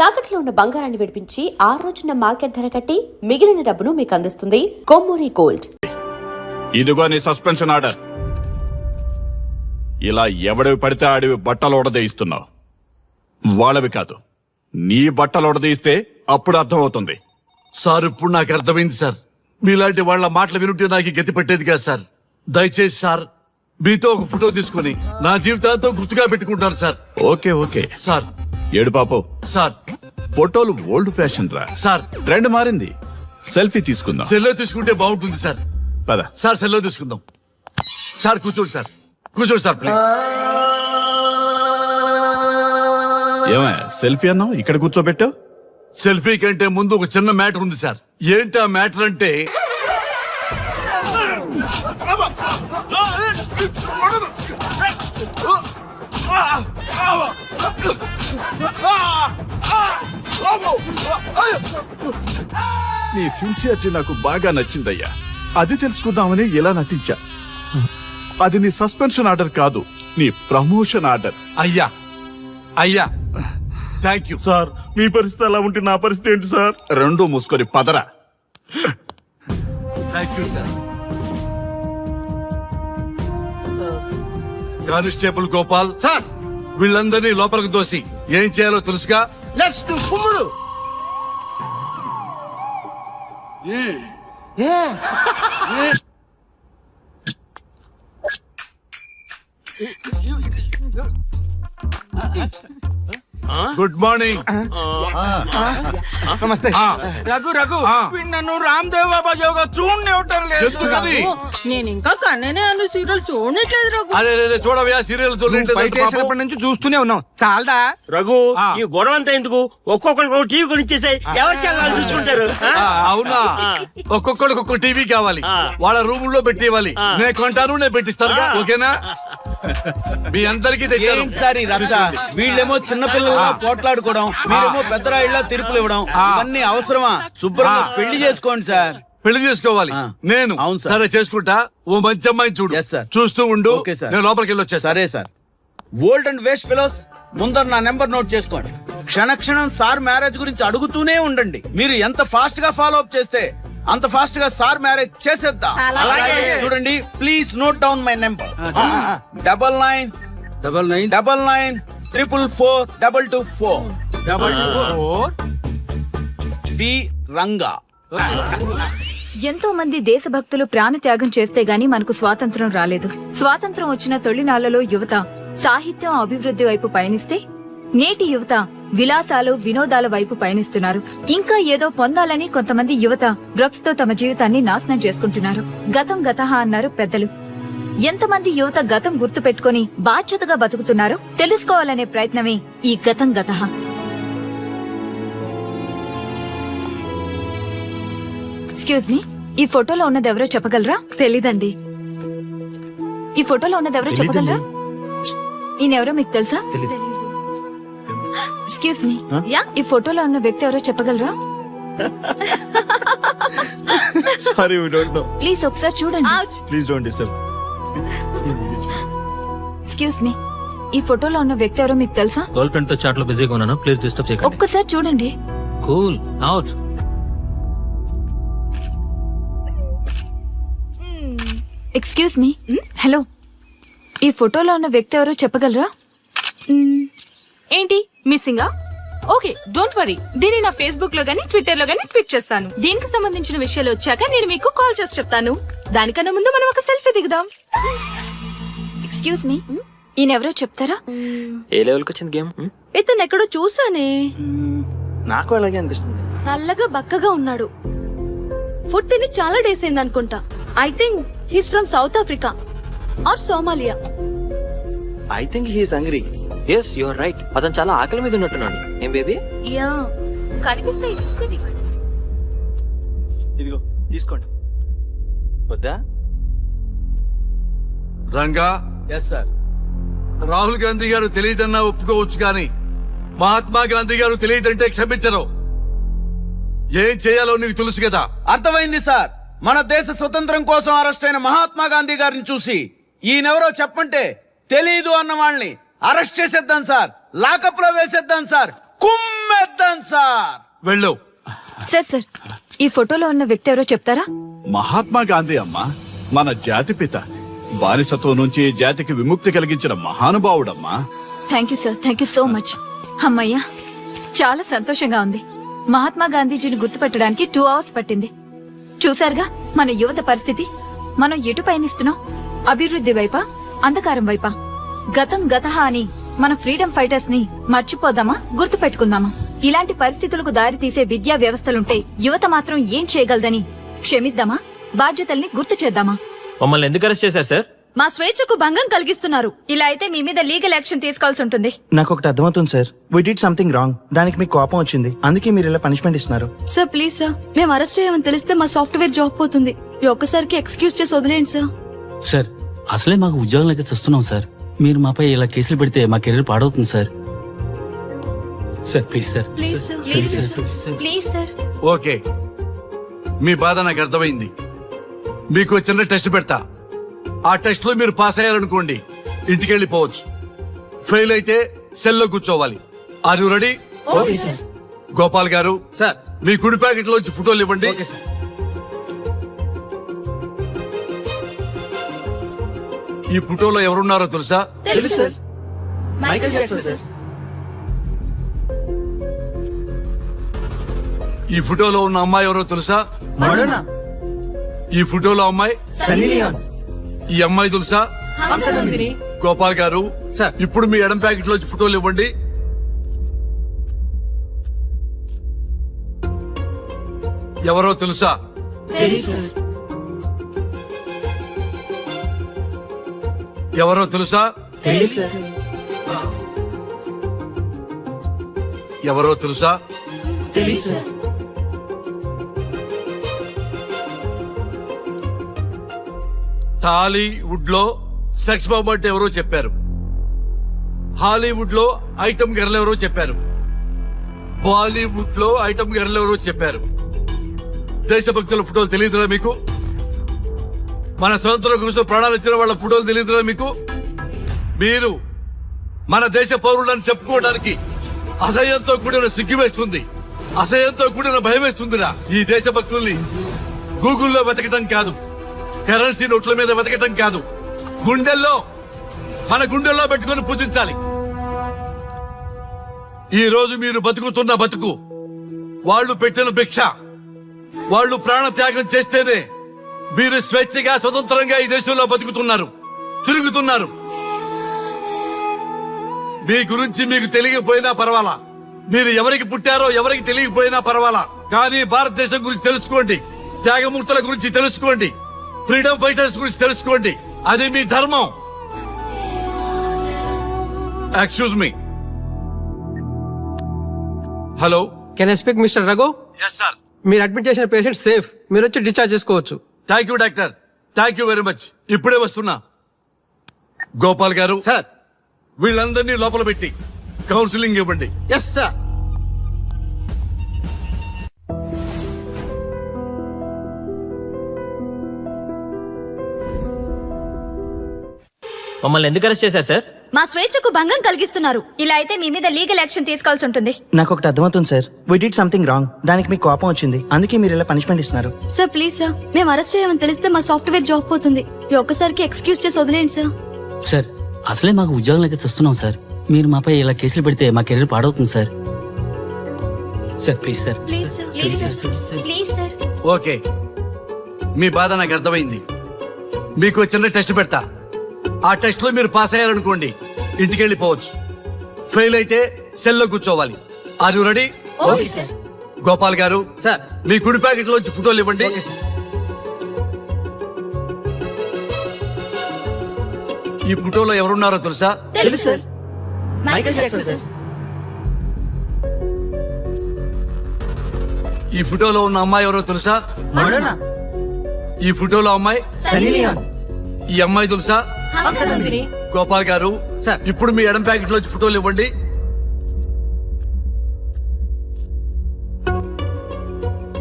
తాకట్లో ఉన్న బంగారాన్ని విడిపించి ఆ రోజున మార్కెట్ ధర కట్టి మిగిలిన డబ్బును మీకు అందిస్తుంది కొమ్మూరి గోల్డ్. ఇదిగో నీ సస్పెన్షన్ ఆర్డర్. ఇలా ఎవడివి పడితే ఆడివి బట్టలు ఉడదీయిస్తున్నావు. వాళ్ళవి కాదు, నీ బట్టలు ఉడదీయిస్తే అప్పుడు అర్థమవుతుంది. సార్ ఇప్పుడు నాకు అర్థమైంది సార్. మీలాంటి వాళ్ళ మాటలు వినుంటే నాకు గతి పెట్టేది కాదు సార్. దయచేసి సార్ మీతో ఒక ఫోటో తీసుకుని నా జీవితాంతో గుర్తుగా పెట్టుకుంటాను సార్. Okay okay sir. ఏడు పాపు సార్ ఫోటోలు ఓల్డ్ ఫ్యాషన్ రా సార్. ట్రెండ్ మారింది. సెల్ఫీ తీసుకుందాం. సెల్లో తీసుకుంటే బాగుంటుంది సార్. పద సార్ సెల్లో తీసుకుందాం. సార్ కూర్చోండి సార్, కూర్చోండి సార్ ప్లీజ్. ఏమయ్య సెల్ఫీ అన్నావు, ఇక్కడ కూర్చోబెట్టావు? సెల్ఫీ కంటే ముందు ఒక చిన్న మ్యాటర్ ఉంది సార్. ఏంటి ఆ మ్యాటర్ అంటే నీ సిన్సియారిటీ నాకు బాగా నచ్చిందయ్యా. అది తెలుసుకుందామని ఇలా నటించా. అది నీ సస్పెన్షన్ ఆర్డర్ కాదు, నీ ప్రమోషన్ ఆర్డర్. అయ్యా అయ్యా థ్యాంక్ యూ సార్. మీ పరిస్థితి అలా ఉంటే నా పరిస్థితి ఏంటి సార్? రెండు మూసుకొని పదరా. Thank you sir. Constable Gopal sir, వీళ్ళందరినీ లోపలికి దోసి ఏం చేయాలో తెలుసుగా. లెట్స్ డు కుమ్ముడు. Good morning. నమస్తే. రఘు రఘు నన్ను రామ్దేవ్ బాబా యోగా చూడనివ్వటం లేదు. ఎందుకని? నేను ఇంకా కన్ననే అను సీరియల్ చూడట్లేదు రఘు. అరే చూడవయ్యా, సీరియల్ బయట నుంచి చూస్తూనే ఉన్నాం. చాలదా రఘు ఈ గొడవ అంతా ఎందుకు? ఒక్కొక్కరికి టీవీ కొనిచ్చేసాయి, ఎవరి ఛానల్ చూసుకుంటారు. అవునా? ఒక్కొక్కడికి ఒక్కొక్క టీవీ కావాలి, వాళ్ళ రూమ్ లో పెట్టి ఇవ్వాలి. నేను కొంటాను, నేను పెట్టిస్తాను. ఓకేనా? మీ అందరికి వీళ్ళేమో చిన్నపిల్లల పోట్లాడుకోవడం, మీరేమో పెద్దరాయిళ్ళ తీర్పులు ఇవ్వడం, ఇవన్నీ అవసరమా? శుభ్రంగా పెళ్లి చేసుకోండి సార్. పెళ్లి చేసుకోవాలి నేను. అవును సార్. సరే చేసుకుంటా. ఓ మంచి అమ్మాయిని చూడు. Yes, sir. చూస్తూ ఉండు. Okay, sir. నేను లోపలికి వెళ్ళి వచ్చేస్తా. సరే sir. Old and waste fellows, ముందర నా నెంబర్ నోట్ చేసుకోండి. క్షణక్షణం సార్ మ్యారేజ్ గురించి అడుగుతూనే ఉండండి. మీరు ఎంత ఫాస్ట్ గా ఫాలో అప్ చేస్తే అంత ఫాస్ట్ గా సార్ మ్యారేజ్ చేసేద్దాం. చూడండి, please note down my number. 9999442224 P Ranga. ఎంతో మంది దేశభక్తులు ప్రాణత్యాగం చేస్తే గాని మనకు స్వాతంత్రం రాలేదు. స్వాతంత్రం వచ్చిన తొలినాళ్లలో యువత సాహిత్యం అభివృద్ధి వైపు పయనిస్తే నేటి యువత విలాసాలు వినోదాల వైపు పయనిస్తున్నారు. ఇంకా ఏదో పొందాలని కొంతమంది యువత డ్రగ్స్ తో తమ జీవితాన్ని నాశనం చేసుకుంటున్నారు. గతం గతహ అన్నారు పెద్దలు. ఎంతమంది యువత గతం గుర్తు పెట్టుకుని బాధ్యతగా బతుకుతున్నారో తెలుసుకోవాలనే ప్రయత్నమే ఈ గతం గతహ. ఎక్స్క్యూజ్ మీ, ఈ ఫోటోలో ఉన్నది ఎవరో చెప్పగలరా? తెలీదండి. ఈ ఫోటోలో ఉన్నది ఎవరో చెప్పగలరా? ఈయనెవరో మీకు తెలుసా? ఎక్స్క్యూజ్ మీ, ఈ ఫోటోలో ఉన్న వ్యక్తి ఎవరో చెప్పగలరా? Sorry, we don't know. Please ఒకసారి చూడండి. Please don't disturb. Excuse me, ఈ ఫోటోలో ఉన్న వ్యక్తి ఎవరో మీకు తెలుసా? గర్ల్ ఫ్రెండ్ తో చాట్ లో బిజీగా ఉన్నాను, ప్లీజ్ డిస్టర్బ్ చేయకండి. ఒక్కసారి చూడండి. Cool out. Excuse me, hello, ఈ ఫోటోలో ఉన్న వ్యక్తి ఎవరో చెప్పగలరా? ఏంటి మిస్సింగా? Okay, don't worry. దీన్ని నా ఫేస్బుక్ లో గానీ ట్విట్టర్ లో గానీ ట్వీట్ చేస్తాను. దీనికి సంబంధించిన విషయాలు వచ్చాక నేను మీకు కాల్ చేసి చెప్తాను. దానికన్నా ముందు మనం ఒక సెల్ఫీ దిగుదాం. ఎక్స్క్యూజ్ మీ, ఈయన ఎవరో చెప్తారా? ఏ లెవెల్ కి వచ్చింది గేమ్? ఇతను ఎక్కడో చూసానే. నాకు అలాగే అనిపిస్తుంది. నల్లగా బక్కగా ఉన్నాడు. ఫుడ్ తిని చాలా డేస్ అయింది అనుకుంటా. I think he's from South Africa or Somalia. I think he's hungry. yes you are right. అతను చాలా ఆకలి మీద ఉన్నట్టున్నాడు. ఏం బేబీ? యా, కనిపిస్తే ఇదిగో తీసుకోండి. వద్దా? రంగా. Yes sir. రాహుల్ గాంధీ గారు తెలియదన్నా ఒప్పుకోవచ్చు, కానీ మహాత్మా గాంధీ గారు తెలియదంటే క్షమించరు. ఏం చేయాలో నీకు తెలుసు కదా. అర్థమైంది సార్. మన దేశ స్వతంత్రం కోసం అరెస్ట్ అయిన మహాత్మా గాంధీ గారిని చూసి ఈయనెవరో చెప్పంటే తెలీదు అన్న వాళ్ళని అరెస్ట్ చేసేద్దాం సార్. లాకప్ లో వేసేద్దాం సార్. కుమ్మేద్దాం సార్. వెళ్ళు. సార్ ఈ ఫోటోలో ఉన్న వ్యక్తి ఎవరో చెప్తారా? మహాత్మా గాంధీ అమ్మా, మన జాతిపిత. బానిసత్వం నుంచి జాతికి విముక్తి కలిగించిన మహానుభావుడమ్మా. Thank you sir, thank you so much. అమ్మయ్యా, చాలా సంతోషంగా ఉంది. మహాత్మా గాంధీజీని గుర్తుపెట్టడానికి 2 అవర్స్ పట్టింది. చూసారుగా మన యువత పరిస్థితి. మనం ఎటు పయనిస్తున్నాం? అభివృద్ధి వైపా, అంధకారం వైపా? గతం గతహ అని మన ఫ్రీడమ్ ఫైటర్స్ ని మర్చిపోదామా, గుర్తు పెట్టుకుందామా? ఇలాంటి పరిస్థితులకు దారి తీసే విద్యా వ్యవస్థలుంటే యువత మాత్రం ఏం చేయగలదని క్షమిద్దామా, బాధ్యతల్ని గుర్తు చేద్దామా? మమ్మల్ని ఎందుకు అరెస్ట్ చేశారు సార్? మా స్వేచ్ఛకు భంగం కలిగిస్తున్నారు. ఇలా అయితే మీ మీద లీగల్ యాక్షన్ తీసుకోవాల్సి ఉంటుంది. నాకు ఒకటి అర్థమవుతుంది sir. We did something wrong. దానికి మీకు కోపం వచ్చింది, అందుకే మీరు ఇలా పనిష్మెంట్ ఇస్తున్నారు. సార్ ప్లీజ్ సార్, మేము అరెస్ట్ చేయమని తెలిస్తే మా సాఫ్ట్వేర్ జాబ్ పోతుంది. ఈ ఒక్కసారికి ఎక్స్క్యూజ్ చేసి వదిలేండి సార్. సార్ అసలే మాకు ఉద్యోగం లేక చూస్తున్నాం సార్. మీరు మాపై ఇలా కేసులు పెడితే మా కెరీర్ పాడవుతుంది sir. Sir please sir. Please sir, please sir, please sir. Okay, మీ బాధ నాకు అర్థమైంది. మీకు చిన్న టెస్ట్ పెడతా. ఆ టెస్ట్ లో మీరు పాస్ అయ్యారనుకోండి, ఇంటికి వెళ్ళిపోవచ్చు. ఫెయిల్ అయితే సెల్లో కూర్చోవాలి. Are you ready? Okay sir. Gopal గారు సార్. మీ కుడి ప్యాకెట్ లోంచి ఫోటోలు ఇవ్వండి. ఈ ఫోటోలో ఎవరున్నారో తెలుసా? తెలుసు సార్. Michael Jackson sir. ఈ ఫోటోలో ఉన్న అమ్మాయి ఎవరో తెలుసా? మడోనా. ఈ ఫోటోలో అమ్మాయి సన్నీ లియోన్. ఈ అమ్మాయి తెలుసా? గోపాల్ గారు సార్. ఇప్పుడు మీ ఎడం ప్యాకెట్ లోంచి ఫోటోలు ఇవ్వండి. ఎవరో తెలుసా? తెలుసు. ఎవరో తెలుసా? తెలుసు. ఎవరో తెలుసా? తెలుసు. టాలీవుడ్ లో సెక్స్ బాంబ్ అంటే ఎవరో చెప్పారు. హాలీవుడ్ లో ఐటమ్ గర్ల్ ఎవరో చెప్పారు. బాలీవుడ్ లో ఐటమ్ గర్ల్ ఎవరో చెప్పారు. దేశభక్తుల ఫోటోలు తెలియదురా మీకు? మన స్వతంత్రం కోసం ప్రాణాలు ఇచ్చిన వాళ్ళ ఫోటోలు తెలియదురా మీకు? మీరు మన దేశ పౌరులని చెప్పుకోవడానికి అసహ్యంతో కూడిన సిగ్గు వేస్తుంది, అసహ్యంతో కూడిన భయం వేస్తుందిరా. ఈ దేశభక్తుల్ని గూగుల్లో వెతకటం కాదు, కరెన్సీ నోట్ల మీద వెతకటం కాదు, గుండెల్లో, మన గుండెల్లో పెట్టుకుని పూజించాలి. ఈ రోజు మీరు బతుకుతున్న బతుకు వాళ్ళు పెట్టిన భిక్ష. వాళ్ళు ప్రాణ త్యాగం చేస్తేనే మీరు స్వేచ్ఛగా స్వతంత్రంగా ఈ దేశంలో బతుకుతున్నారు, తిరుగుతున్నారు. మీ గురించి మీకు తెలియకపోయినా పర్వాలా, మీరు ఎవరికి పుట్టారో ఎవరికి తెలియకపోయినా పర్వాలా, కానీ భారతదేశం గురించి తెలుసుకోండి, త్యాగమూర్తుల గురించి తెలుసుకోండి, ఫ్రీడమ్ ఫైటర్స్ గురించి తెలుసుకోండి. అది మీ ధర్మం. Excuse me. Hello, can I speak mister Raghu? Yes sir. మీరు అడ్మిట్ చేసిన పేషెంట్ సేఫ్, మీరు వచ్చి డిశ్చార్జ్ చేసుకోవచ్చు. Thank you doctor, thank you very much. ఇప్పుడే వస్తున్నా. గోపాల్ గారు సార్. వీళ్ళందరినీ లోపల పెట్టి కౌన్సిలింగ్ ఇవ్వండి. Yes sir. మమ్మల్ని ఎందుకు అరెస్ట్ చేశారు సార్? మా స్వేచ్ఛకు భంగం కలిగిస్తున్నారు. ఇలా అయితే మీ మీద లీగల్ యాక్షన్ తీసుకోవాల్సి ఉంటుంది. నాకు ఒకటి అర్థమవుతుంది sir. We did something wrong. దానికి మీకు కోపం వచ్చింది, అందుకే మీరు ఇలా పనిష్మెంట్ ఇస్తున్నారు. సార్ ప్లీజ్ సార్, మేము అరెస్ట్ చేయమని తెలిస్తే మా సాఫ్ట్వేర్ జాబ్ పోతుంది. ఈ ఒక్కసారికి ఎక్స్క్యూజ్ చేసి వదిలేండి సార్. సార్ అసలే మాకు ఉద్యోగం లేక చూస్తున్నాం సార్. మీరు మాపై ఇలా కేసులు పెడితే మా కెరీర్ పాడవుతుంది sir. Sir please sir. Please sir, please sir, please sir. Okay, మీ బాధ నాకు అర్థమైంది. మీకు చిన్న టెస్ట్ పెడతా. ఆ టెస్ట్ లో మీరు పాస్ అయ్యారనుకోండి, ఇంటికి వెళ్ళిపోవచ్చు. ఫెయిల్ అయితే సెల్లో కూర్చోవాలి. Are you ready? Okay sir. Gopal గారు సార్. మీ కుడి ప్యాకెట్ లోంచి ఫోటోలు ఇవ్వండి. ఈ ఫోటోలో ఎవరున్నారో తెలుసా? తెలుసు సార్. Michael Jackson sir. ఈ ఫోటోలో ఉన్న అమ్మాయి ఎవరో తెలుసా? మడోనా. ఈ ఫోటోలో అమ్మాయి సన్నీ లియోన్. ఈ అమ్మాయి తెలుసా? గోపాల్ గారు సార్. ఇప్పుడు మీ ఎడం ప్యాకెట్ లోంచి ఫోటోలు ఇవ్వండి.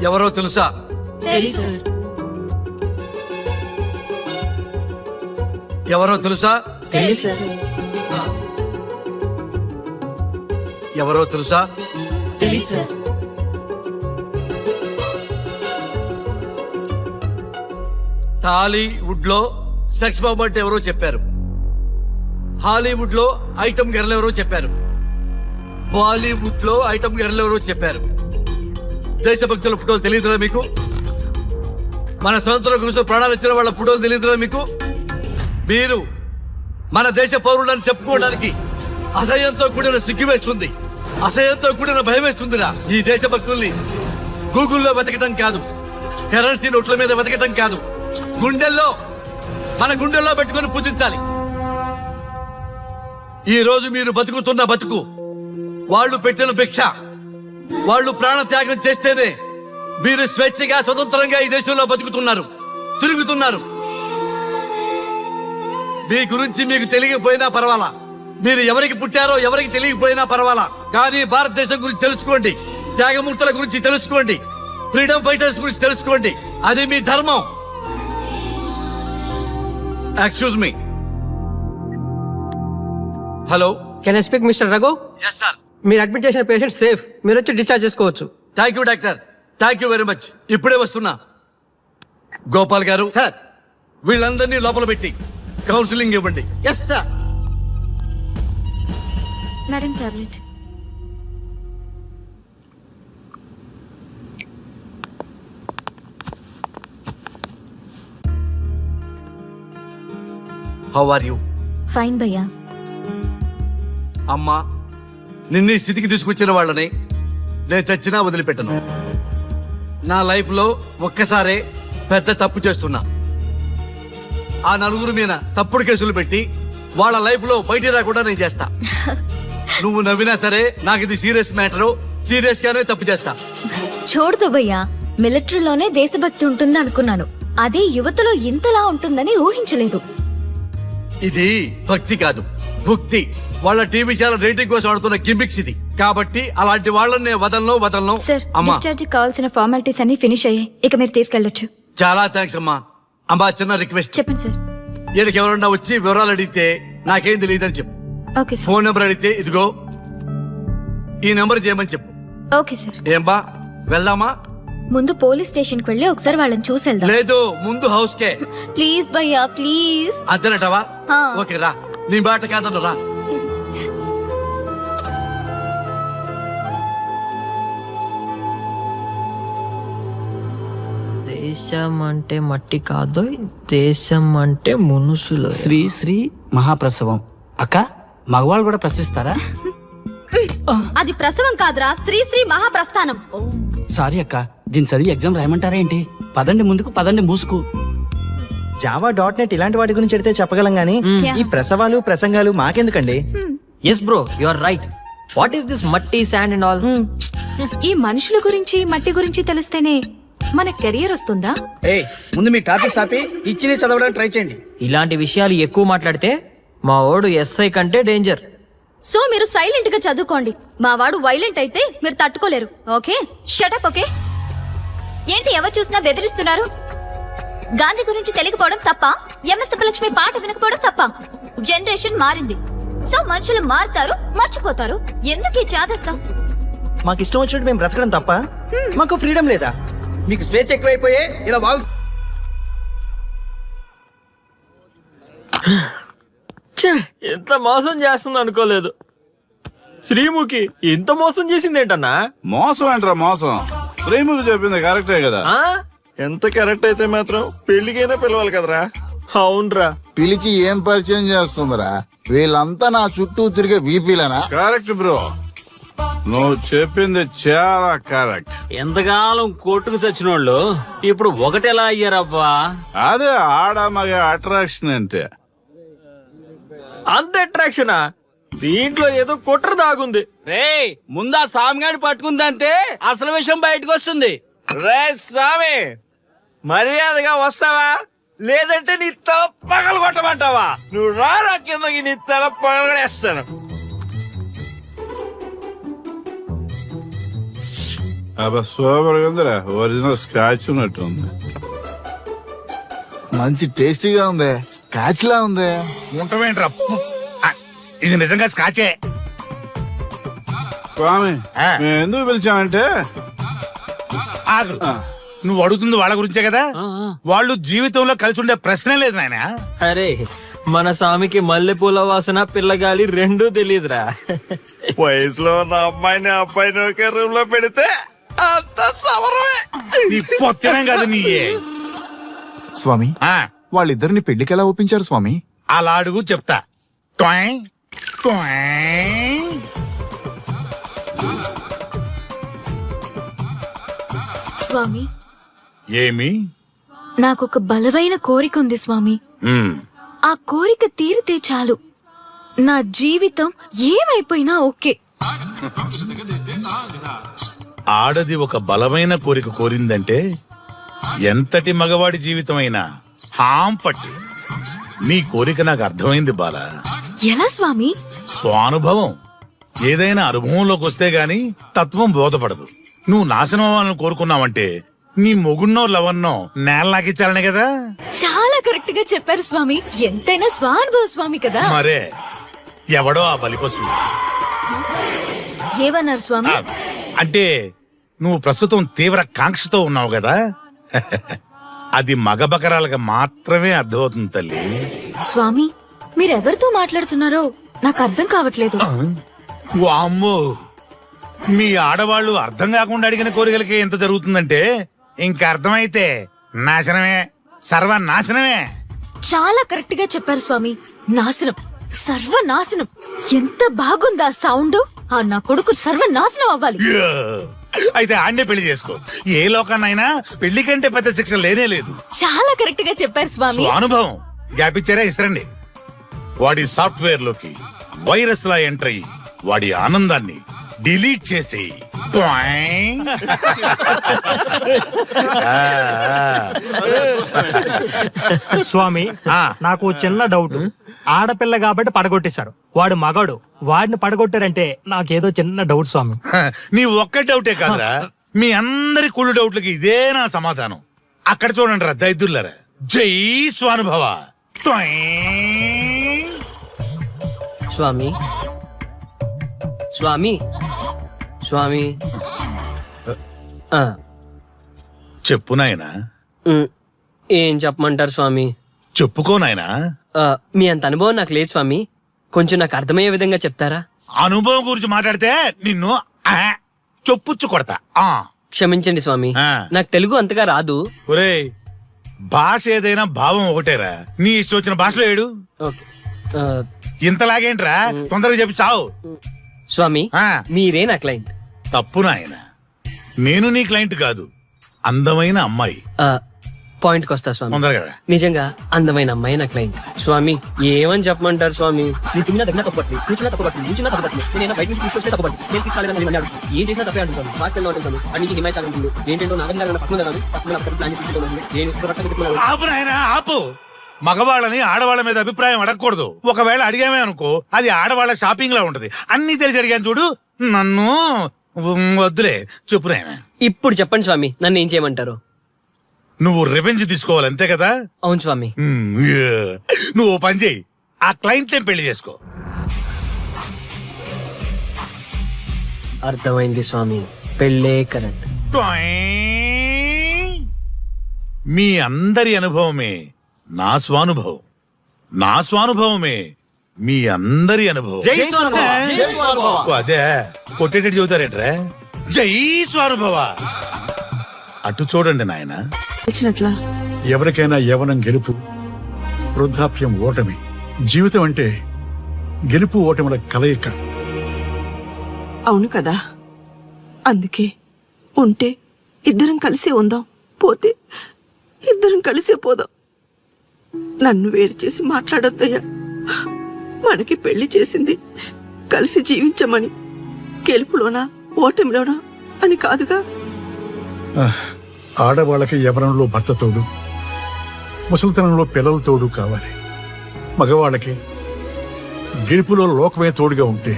ఎవరో తెలుసా? తెలుసు. ఎవరో తెలుసా? తెలుసు. ఎవరో తెలుసా? టాలీవుడ్ లో సెక్స్ బాంబ్ అంటే ఎవరో చెప్పారు. హాలీవుడ్ లో ఐటమ్ గర్ల్ ఎవరో చెప్పారు. బాలీవుడ్ లో ఐటమ్ గర్ల్ ఎవరో చెప్పారు. దేశభక్తుల ఫోటోలు తెలియదురా మీకు? మన స్వతంత్రం కోసం ప్రాణాలు ఇచ్చిన వాళ్ళ ఫోటోలు తెలియదురా మీకు? మీరు మన దేశ పౌరులని చెప్పుకోవడానికి అసహ్యంతో కూడిన సిగ్గు వేస్తుంది, అసహ్యంతో కూడిన భయం వేస్తుందిరా. ఈ దేశభక్తుల్ని గూగుల్లో వెతకటం కాదు, కరెన్సీ నోట్ల మీద వెతకటం కాదు, మన గుండెల్లో పెట్టుకొని పూజించాలి. ఈ రోజు మీరు బతుకుతున్న బతుకు వాళ్ళు పెట్టిన భిక్ష. వాళ్ళు ప్రాణ త్యాగం చేస్తేనే మీరు స్వేచ్ఛగా స్వతంత్రంగా ఈ దేశంలో బతుకుతున్నారు, తిరుగుతున్నారు. మీ గురించి మీకు తెలియకపోయినా పర్వాలా, మీరు ఎవరికి పుట్టారో ఎవరికి తెలియకపోయినా పర్వాలా, కానీ భారతదేశం గురించి తెలుసుకోండి, త్యాగమూర్తుల గురించి తెలుసుకోండి, ఫ్రీడమ్ ఫైటర్స్ గురించి తెలుసుకోండి. అది మీ ధర్మం. Excuse me. Hello, can I speak mister Raghu? Yes sir. మీరు అడ్మిట్ చేసిన పేషెంట్ సేఫ్, మీరు వచ్చి డిశ్చార్జ్ చేసుకోవచ్చు. Thank you doctor, thank you very much. ఇప్పుడే వస్తున్నా. గోపాల్ గారు సార్. వీళ్ళందరినీ లోపల పెట్టి కౌన్సిలింగ్ ఇవ్వండి. Yes sir. Madam tablet. How are you? Fine భయ్యా. అమ్మా, నిన్ను ఈ స్థితికి తీసుకొచ్చిన వాళ్ళని నేను చచ్చినా వదిలిపెట్టను. నా లైఫ్ లో ఒక్కసారే పెద్ద తప్పు చేస్తున్నా. ఆ నలుగురు మీద తప్పుడు కేసులు పెట్టి వాళ్ళ లైఫ్ లో బయట రాకుండా నేను చేస్తా. నువ్వు నవ్వినా సరే నాకు ఇది సీరియస్ మ్యాటరు, సీరియస్ గానే తప్పు చేస్తా. చూడదు భయ్యా, మిలిటరీలోనే దేశభక్తి ఉంటుంది అనుకున్నాను, అదే యువతలో ఇంతలా ఉంటుందని ఊహించలేదు. ఇది భక్తి కాదు, భుక్తి. వాళ్ళ టీవీ ఛానల్ రేటింగ్ కోసం ఆడుతున్న గిమిక్స్ ఇది. కాబట్టి అలాంటి వాళ్ళని నేను వదలను. సార్, అమ్మా, డిశ్చార్జ్ కావాల్సిన ఫార్మాలిటీస్ అన్ని ఫినిష్ అయ్యాయి, ఇక మీరు తీసుకెళ్లొచ్చు. చాలా థ్యాంక్స్ అమ్మా. అమ్మా, చిన్న రిక్వెస్ట్. చెప్పండి సార్. ఈయనకి ఎవరన్నా వచ్చి వివరాలు అడిగితే నాకేం తెలియదని చెప్పు. Okay sir. ఫోన్ నెంబర్ అడిగితే ఇదిగో ఈ నెంబర్ చేయమని చెప్పు. Okay sir. ఏం బా, వెళ్దామా? ముందు పోలీస్ స్టేషన్ కి వెళ్ళి ఒకసారి వాళ్ళని చూసేద్దాం. లేదు, ముందు హౌస్ కే. ప్లీజ్ భయ్యా, ప్లీజ్. అంతేనటవా? ఆ. ఓకే రా, నీ బాట కాదను రా. దేశం అంటే మట్టి కాదు, దేశం అంటే మనుషులు. శ్రీ శ్రీ మహాప్రసవం. అక్క, మగవాళ్ళు కూడా ప్రసవిస్తారా? అది ప్రసవం కాదురా, శ్రీ మహాప్రస్థానం. సారీ అక్క, దీని చదివి ఎగ్జామ్ రాయమంటారా ఏంటి? పదండి ముందుకు, పదండి మూసుకు. java.net ఇలాంటి వాటి గురించి అడిగితే చెప్పగలం గానీ ఈ ప్రసవాలు ప్రసంగాలు మాకెందుకండి? Yes bro, you are right. What is this మట్టి, శాండ్ అండ్ ఆల్? ఈ మనుషుల గురించి మట్టి గురించి తెలిస్తేనే మన కెరియర్ వస్తుందా? ఏయ్, ముందు మీ టాపిక్స్ ఆపి ఇచ్చి చదవడానికి ట్రై చేయండి. ఇలాంటి విషయాలు ఎక్కువ మాట్లాడితే మా ఓడు ఎస్ఐ కంటే డేంజర్. సో మీరు సైలెంట్ గా చదువుకోండి. మా వాడు వైలెంట్ అయితే మీరు తట్టుకోలేరు. Okay, shut up. ఓకే, ఏంటి ఎవరు చూసినా బెదిరిస్తున్నారు? గాంధీ గురించి తెలియకపోవడం తప్ప, ఎంఎస్ సుబ్బలక్ష్మి పాట వినకపోవడం తప్ప. జనరేషన్ మారింది, సో మనుషులు మారుతారు, మర్చిపోతారు. ఎందుకు ఈ చాదస్తం? మాకు ఇష్టం వచ్చినట్టు మేము బ్రతకడం తప్ప మాకు ఫ్రీడమ్ లేదా? మీకు స్వేచ్ఛ ఎక్కువైపోయే ఇలా బాగు. ఎంత మోసం చేస్తుంది అనుకోలేదు. శ్రీముఖి ఇంత మోసం చేసింది ఏంటన్నా? మోసం ఏంట్రా మోసం? శ్రీముఖి చెప్పింది కరెక్టే కదా. ఎంత కరెక్ట్ అయితే మాత్రం పెళ్లికైనా పిలవాలి కదరా. అవునరా, పిలిచి ఏం పరిచయం చేస్తుందిరా? వీళ్ళంతా నా చుట్టూ తిరిగే వీపీలనా? కరెక్ట్ బ్రో, నువ్వు చెప్పింది చాలా కరెక్ట్. ఎంతకాలం కొట్టుకు చచ్చినోళ్ళు ఇప్పుడు ఒకటెలా అయ్యారబ్బా? అదే ఆడ మగ అట్రాక్షన్ అంటే. అంత అట్రాక్షనా? దీంట్లో ఏదో కుట్ర దాగుంది. రే, ముందా సామిగాని పట్టుకుందంటే అసలు విషయం బయటకు వస్తుంది. రే స్వామి, మర్యాదగా వస్తావా లేదంటే నీ తల పగలు కొట్టమంటావా? నువ్వు రారా కిందకి, నీ తల పగలగడేస్తాను. అబ్బా సూపర్ ఉందిరా, ఒరిజినల్ స్కాచ్ ఉన్నట్టు ఉంది. మంచి టేస్టీగా ఉంది, స్కాచ్ లా ఉంది. ఉంటావేంట్రా? ఇది నిజంగా స్కాచే. స్వామి ఆ. మేము ఎందుకు పిలిచామంటే ఆగు. నువ్వు అడుగుతుంది వాళ్ళ గురించే కదా వాళ్ళు జీవితంలో కలిసి ఉండే ప్రశ్నే లేదు నాయన. అరే మన స్వామికి మల్లెపూల వాసన పిల్లగాలి రెండూ తెలియదురా. వయసులో ఉన్న అమ్మాయిని అబ్బాయిని ఒకే రూమ్ లో పెడితే అంత సమరమే. నీ పొత్తనం కాదు నీయే. స్వామి ఆ, వాళ్ళిద్దరిని పెళ్లికి ఎలా ఒప్పించారు స్వామి? అలా అడుగు చెప్తా. ట్వాయ్, ట్వాయ్. స్వామి ఏమి నాకొక బలమైన కోరిక ఉంది స్వామి. ఉమ్, ఆ కోరిక తీరితే చాలు, నా జీవితం ఏమైపోయినా ఓకే. ఆడది ఒక బలమైన కోరిక కోరిందంటే ఎంతటి మగవాడి జీవితమైనా హాం పట్టి. నీ కోరిక నాకు అర్థమైంది బాల. ఎలా స్వామి? స్వానుభవం. ఏదైనా అనుభవంలోకి వస్తే గాని తత్వం బోధపడదు. నువ్వు నాశనం అవ్వాలని కోరుకున్నావంటే నీ మొగున్నో లవన్నో నేల నాకిచ్చాలనే కదా. చాలా కరెక్ట్ గా చెప్పారు స్వామి. ఎంతైనా స్వానుభవ స్వామి కదా. మరే ఎవడో ఆ బలిపశు. ఏమన్నారు స్వామి? అంటే నువ్వు ప్రస్తుతం తీవ్ర కాంక్షతో ఉన్నావు కదా. అది మగ బకరాలకు మాత్రమే అర్థమవుతుంది తల్లి. స్వామి మీరెవరితో మాట్లాడుతున్నారో నాకు అర్థం కావట్లేదు. వామ్మో, మీ ఆడవాళ్ళు అర్థం కాకుండా అడిగిన కోరికలకి ఎంత జరుగుతుందంటే ఇంకా అర్థమైతే నాశనమే, సర్వనాశనమే. చాలా కరెక్ట్ గా చెప్పారు స్వామి. నాశనం, సర్వనాశనం. ఎంత బాగుందా సౌండ్. ఆ నా కొడుకు సర్వనాశనం అవ్వాలి. యా! అయితే ఆన్నే పెళ్లి చేసుకో. ఏ లోకాన్నైనా పెళ్లి కంటే పెద్ద శిక్ష లేనే లేదు. చాలా కరెక్ట్ గా చెప్పారు స్వామి. అనుభవం గ్యాప్ ఇచ్చారా? ఇస్తారండి. వాడి సాఫ్ట్వేర్ లోకి వైరస్ లా ఎంటర్ అయ్యి వాడి ఆనందాన్ని డిలీట్ చేసి స్వామి ఆ. నాకు చిన్న డౌట్. ఆడపిల్ల కాబట్టి పడగొట్టేశారు, వాడు మగాడు, వాడిని పడగొట్టారంటే నాకేదో చిన్న డౌట్ స్వామి. నీ ఒక్క డౌటే కాదురా, మీ అందరి కుళ్ళు డౌట్లకి ఇదే నా సమాధానం. అక్కడ చూడండి రా దైదుర్లరా. జై స్వానుభవ. స్వామి స్వామి స్వామి చెప్పు నాయనా. ఏం చెప్పమంటారు స్వామి? చెప్పుకో నాయనా. మీ అంత అనుభవం నాకు లేదు స్వామి, కొంచెం నాకు అర్థమయ్యే విధంగా చెప్తారా? అనుభవం గురించి మాట్లాడితే నిన్ను చొప్పుచ్చు కొడతా. క్షమించండి స్వామి, ఆ. నాకు తెలుగు అంతగా రాదు. ఒరేయ్, భాష ఏదైనా భావం ఒకటేరా. నీ ఇష్టం వచ్చిన భాషలో ఏడు. ఓకే. ఆ, ఇంతలాగేంట్రా, తొందరగా చెప్పి చావు. స్వామి ఆ. మీరే నా క్లయింట్. తప్పు నాయన, నేను నీ క్లయింట్ కాదు, అందమైన అమ్మాయి. పాయింట్ కి వస్తా స్వామి. తొందరగా రా. నిజంగా అందమైన అమ్మాయి నా క్లయింట్. స్వామి ఏమని చెప్పమంటారు స్వామి? నేను తిన్నా దగ్గర తప్పట్లేదు, కూర్చున్నా తప్పట్లేదు, కూర్చున్నా తప్పట్లేదు. నేను బయట నుంచి తీసుకొస్తే తప్పట్లేదు, నేను తీసుకెళ్ళాలని మళ్ళీ అడుగుతాను. ఏం చేసినా తప్పే అంటున్నాను. పార్కెల్లో అంటున్నాను, అన్నికి హిమాచల్ ఉంటుంది. ఏంటంటే నాగంగా పక్కన కాదు, పక్కన ప్లాన్ తీసుకుంటున్నాను. నేను ఇక్కడ పక్కన పెట్టుకున్నాను. ఆపు నాయనా, ఆపు. మగవాళ్ళని ఆడవాళ్ళ మీద అభిప్రాయం అడగకూడదు. ఒకవేళ అడిగామే అనుకో, అది ఆడవాళ్ళ షాపింగ్ లా ఉంటది. అన్ని తెలిసి అడిగాను చూడు, నన్ను వద్దులే. చెప్పు నాయనా. ఇప్పుడు చెప్పండి స్వామి, నన్ను ఏం చేయమంటారు? నువ్వు రివెంజ్ తీసుకోవాలి అంతే కదా. అవును స్వామి. నువ్వు ఓ పని చేయి, ఆ క్లయింట్ పెళ్లి చేసుకో. అర్థమైంది స్వామి, పెళ్ళే కరెక్ట్. మీ అందరి అనుభవమే నా స్వానుభవం, నా స్వానుభవమే మీ అందరి అనుభవం. ఓ, అదే కొట్టేటట్టు చెబుతారేంట్రా. జై స్వానుభవ. అటు చూడండి నాయన. ఎవరికైనా యవనం గెలుపు, వృద్ధాప్యం ఓటమి. జీవితం అంటే గెలుపు ఓటముల కలయిక. అవును కదా, అందుకే ఉంటే ఇద్దరం కలిసే ఉందాం, పోతే ఇద్దరం కలిసే పోదాం. నన్ను వేరు చేసి మాట్లాడొద్దయ్యా. మనకి పెళ్లి చేసింది కలిసి జీవించమని, గెలుపులోనా ఓటమిలోనా అని కాదుగా. ఆడవాళ్ళకి యవనంలో భర్త తోడు, ముసలితనంలో పిల్లల తోడు కావాలి. మగవాళ్ళకి గెలుపులో లోకమే తోడుగా ఉంటే,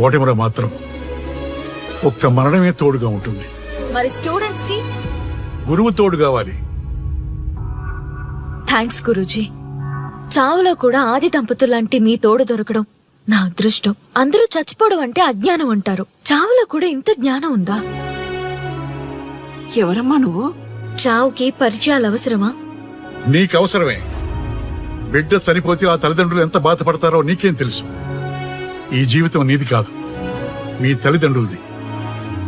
ఓటమిలో మాత్రం ఒక్క మరణమే తోడుగా ఉంటుంది. మరి స్టూడెంట్స్ కి గురువు తోడు కావాలి. థ్యాంక్స్ గురూజీ. చావులో కూడా ఆది దంపతులంటే మీ తోడు దొరకడం నా అదృష్టం. అందరూ చచ్చిపోవడం అంటే అజ్ఞానం అంటారు. చావులో కూడా ఇంత జ్ఞానం ఉందా? ఎవరమ్మా నువ్వు? చావుకి పరిచయాలు అవసరమా? నీకు అవసరమే. బిడ్డ చనిపోతే ఆ తల్లిదండ్రులు ఎంత బాధపడతారో నీకేం తెలుసు? ఈ జీవితం నీది కాదు, మీ తల్లిదండ్రులది.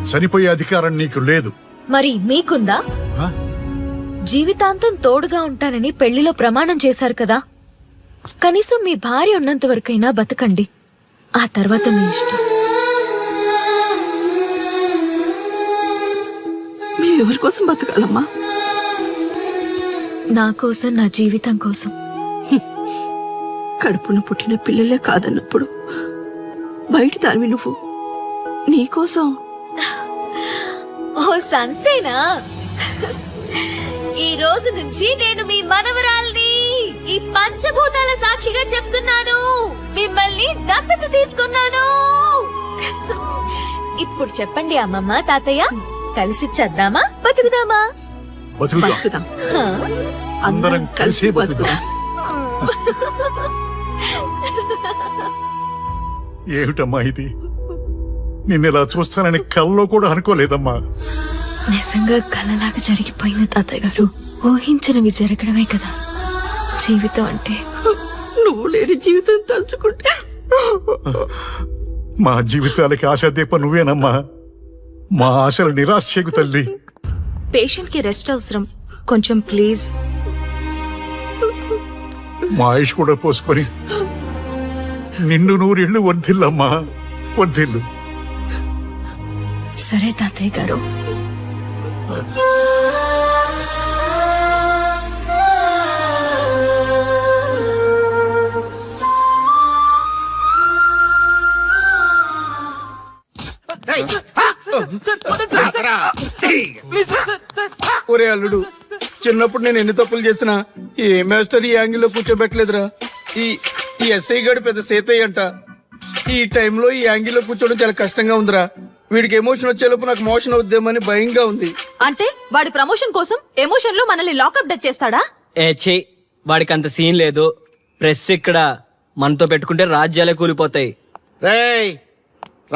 చనిపోయే అధికారం నీకు లేదు. మరి మీకుందా? ఆ? జీవితాంతం తోడుగా ఉంటానని పెళ్లిలో ప్రమాణం చేశారు కదా. కనీసం మీ భార్య ఉన్నంత వరకైనా బతకండి. ఆ తర్వాత మీ ఇష్టం. మేము ఎవరి కోసం బతకాలమ్మా? నా కోసం, నా జీవితం కోసం. కడుపున పుట్టిన పిల్లలే కాదన్నప్పుడు బయట దానివి నువ్వు నీకోసం. ఓ సంతేనా? ఈ రోజు నుంచి నేను మీ మనవరాల్ని. ఈ పంచభూతాల సాక్షిగా చెప్తున్నాను, మిమ్మల్ని దత్తత తీసుకున్నాను. ఇప్పుడు చెప్పండి అమ్మమ్మ, తాతయ్య, కలిసి చేద్దామా, బతుకుదామా? బతుకుదాం. అందరం కలిసి బతుకుదాం. ఏమిటమ్మా ఇది? నిన్నెలా చూస్తానని కల్లో కూడా అనుకోలేదమ్మా. నిజంగా కలలాగా జరిగిపోయింది తాతయ్య గారు. ఊహించినవి జరగడమే కదా జీవితం అంటే. నువ్వు లేని జీవితం తలుచుకుంటే మా జీవితాలకి ఆశాదీప నువ్వేనమ్మా. మా ఆశలు నిరాశ చేయకు తల్లి. పేషెంట్ కి రెస్ట్ అవసరం, కొంచెం ప్లీజ్. మా ఆయుష్ కూడా పోసుకొని నిండు నూరేళ్లు వర్ధిల్లమ్మా, వర్ధిల్లు. సరే తాతయ్య గారు. ఒరే అల్లుడు, చిన్నప్పుడు నేను ఎన్ని తప్పులు చేసినా ఏ మాస్టర్ ఈ యాంగిల్లో కూర్చోబెట్టలేదురా. ఈ ఎస్ఐ గడు పెద్ద సేతయ్య అంట. ఈ టైంలో ఈ యాంగిల్లో కూర్చోవడం చాలా కష్టంగా ఉందిరా. వీడికి ఎమోషన్ వచ్చేలోపు నాకు మోషన్ అవుద్దేమని భయంగా ఉంది. అంటే వాడి ప్రమోషన్ కోసం ఎమోషన్ లో మనల్ని లాకప్ డెత్ చేస్తాడా? ఛీ, వాడికి అంత సీన్ లేదు. ప్రెస్ ఇక్కడ మనతో పెట్టుకుంటే రాజ్యాలే కూలిపోతాయి. రేయ్,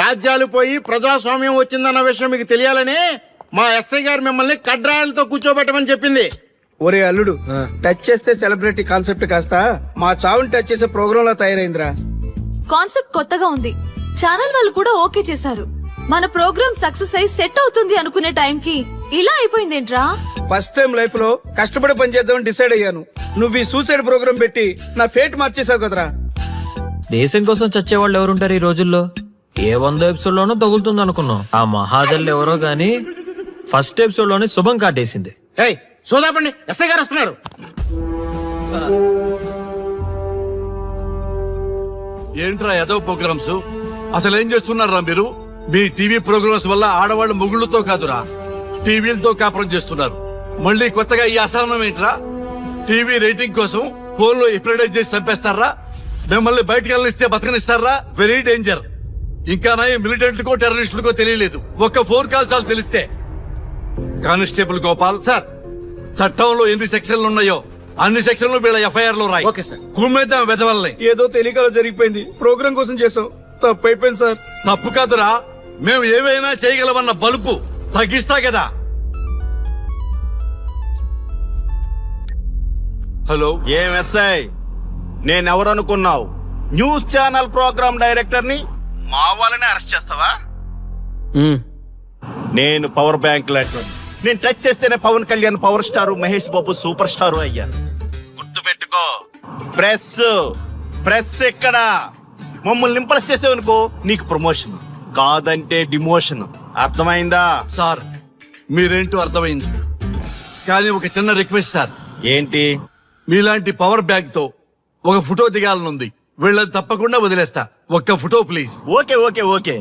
రాజ్యాలు పోయి ప్రజాస్వామ్యం వచ్చిందన్న విషయం మీకు తెలియాలని మా ఎస్ఐ గారు మిమ్మల్ని కడ్రాయలతో కూర్చోబెట్టమని చెప్పింది. ఒరే అల్లుడు, టచ్ చేస్తే సెలబ్రిటీ కాన్సెప్ట్ కాస్త మా చావుని టచ్ చేసే ప్రోగ్రామ్ లా తయారైందిరా. కాన్సెప్ట్ కొత్తగా ఉంది. ఛానల్ వాళ్ళు కూడా ఓకే చేశారు. మన ప్రోగ్రామ్ సక్సెస్ అయి సెట్ అవుతుంది అనుకునే టైంకి ఇలా అయిపోయిందేంట్రా? ఫస్ట్ టైం లైఫ్ లో కష్టపడి పని చేద్దామని డిసైడ్ అయ్యాను. నువ్వు ఈ సూసైడ్ ప్రోగ్రామ్ పెట్టి నా ఫేట్ మార్చేసావు కదరా. దేశం కోసం చచ్చేవాళ్ళు ఎవరుంటారు ఈ రోజుల్లో? ఏ 100 ఎపిసోడ్ లోనో తగులుతుంది అనుకున్నాం. ఆ మహాదల్ ఎవరో గాని ఫస్ట్ ఎపిసోడ్ లోనే శుభం కాటేసింది. ఏయ్, సోదాపండి, ఎస్ఐ గారు వస్తున్నారు. ఏంట్రా ఏదో ప్రోగ్రామ్స్? అసలు ఏం చేస్తున్నారా మీరు? మీ టీవీ ప్రోగ్రామ్స్ వల్ల ఆడవాళ్ళు మొగుళ్ళతో కాదురా, టీవీలతో కాపురం చేస్తున్నారు. మళ్ళీ కొత్తగా ఈ అసహనం ఏంట్రా? టీవీ రేటింగ్ కోసం ఫోన్ లో ఎప్రిడైజ్ చేసి చంపేస్తారా? మిమ్మల్ని బయటకు వెళ్ళనిస్తే బతకనిస్తారా? Very danger. ఇంకా మిలిటెంట్లకో టెర్రరిస్టులకో తెలియలేదు, ఒక్క ఫోన్ కాల్ చాలు తెలిస్తే. కానిస్టేబుల్ గోపాల్ సార్, చట్టంలో ఎన్ని సెక్షన్లు ఉన్నాయో అన్ని సెక్షన్లు వీళ్ళ ఎఫ్ఐఆర్ లో రాయి. Okay sir. కుమ్మేద్దాం వెదవల్ని. ఏదో తెలియకలో జరిగిపోయింది. ప్రోగ్రామ్ కోసం చేసాం, తప్పు అయిపోయింది సార్. తప్పు కాదురా, మేము ఏవైనా చేయగలమన్న బలుపు తగ్గిస్తా కదా. హలో, ఏం ఎస్ఐ, నేనెవరనుకున్నావు? న్యూస్ ఛానల్ ప్రోగ్రామ్ డైరెక్టర్ ని మా వాళ్ళని అరెస్ట్ చేస్తావా? నేను పవర్ బ్యాంక్ లాంటి. నేను టచ్ చేస్తేనే Pawan Kalyan power star, Mahesh Babu super star అయ్యాను. గుర్తుపెట్టుకో, ప్రెస్ ఎక్కడ మమ్మల్ని ఇంప్రెస్ చేసేవనుకో నీకు ప్రమోషన్, కాదంటే డిమోషన్. అర్థమైందా? సార్ మీరేంటో అర్థమైంది, కానీ ఒక చిన్న రిక్వెస్ట్ సార్. ఏంటి? మీలాంటి పవర్ బ్యాంక్ తో ఒక ఫోటో దిగాలనుంది. వీళ్ళని తప్పకుండా వదిలేస్తా, ఒక్క photo please. Okay okay okay,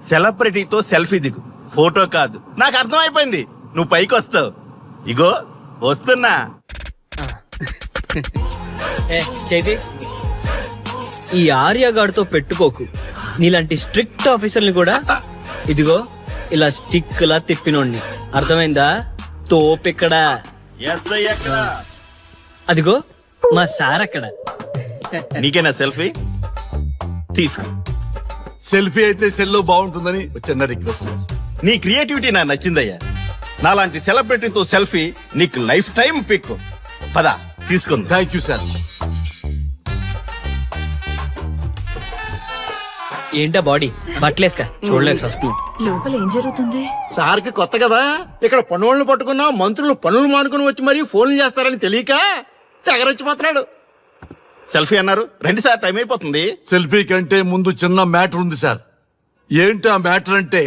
సెలబ్రిటీతో సెల్ఫీ దిగు, ఫోటో కాదు. నాకు అర్థమైపోయింది, నువ్వు పైకి వస్తావు. ఇగో వస్తున్నా. చేతి ఈ ఆర్యగాడితో పెట్టుకోకు. నీలాంటి స్ట్రిక్ట్ ఆఫీసర్ని కూడా ఇదిగో ఇలా స్టిక్ లా తిప్పినోడిని. అర్థమైందా? తోపిక్కడ. ఎస్ఐ ఎక్కడ? అదిగో మా సార్ అక్కడ. నీకేనా సెల్ఫీ? తీసుకో. సెల్ఫీ అయితే సెల్లో బాగుంటుందని ఒక చిన్న రిక్వెస్ట్ సార్. నీ క్రియేటివిటీ నాకు నచ్చిందయ్యా. నాలాంటి సెలబ్రిటీతో సెల్ఫీ నీకు లైఫ్ టైం పిక్. పద తీసుకుంది. Thank you sir. ఏంటా బాడీ బట్టలేసుక చూడలేక వస్తుంది. లోపల ఏం జరుగుతుంది? సార్కి కొత్త కదా, ఇక్కడ పనులను పట్టుకున్నా మంత్రులు పనులు మానుకుని వచ్చి మరీ ఫోన్లు చేస్తారని తెలియక తెగరొచ్చిపోతున్నాడు. సెల్ఫీ అన్నారు, రండి సార్, టైం అయిపోతుంది. సెల్ఫీ కంటే ముందు చిన్న మ్యాటర్ ఉంది సార్. ఏంటి ఆ మ్యాటర్ అంటే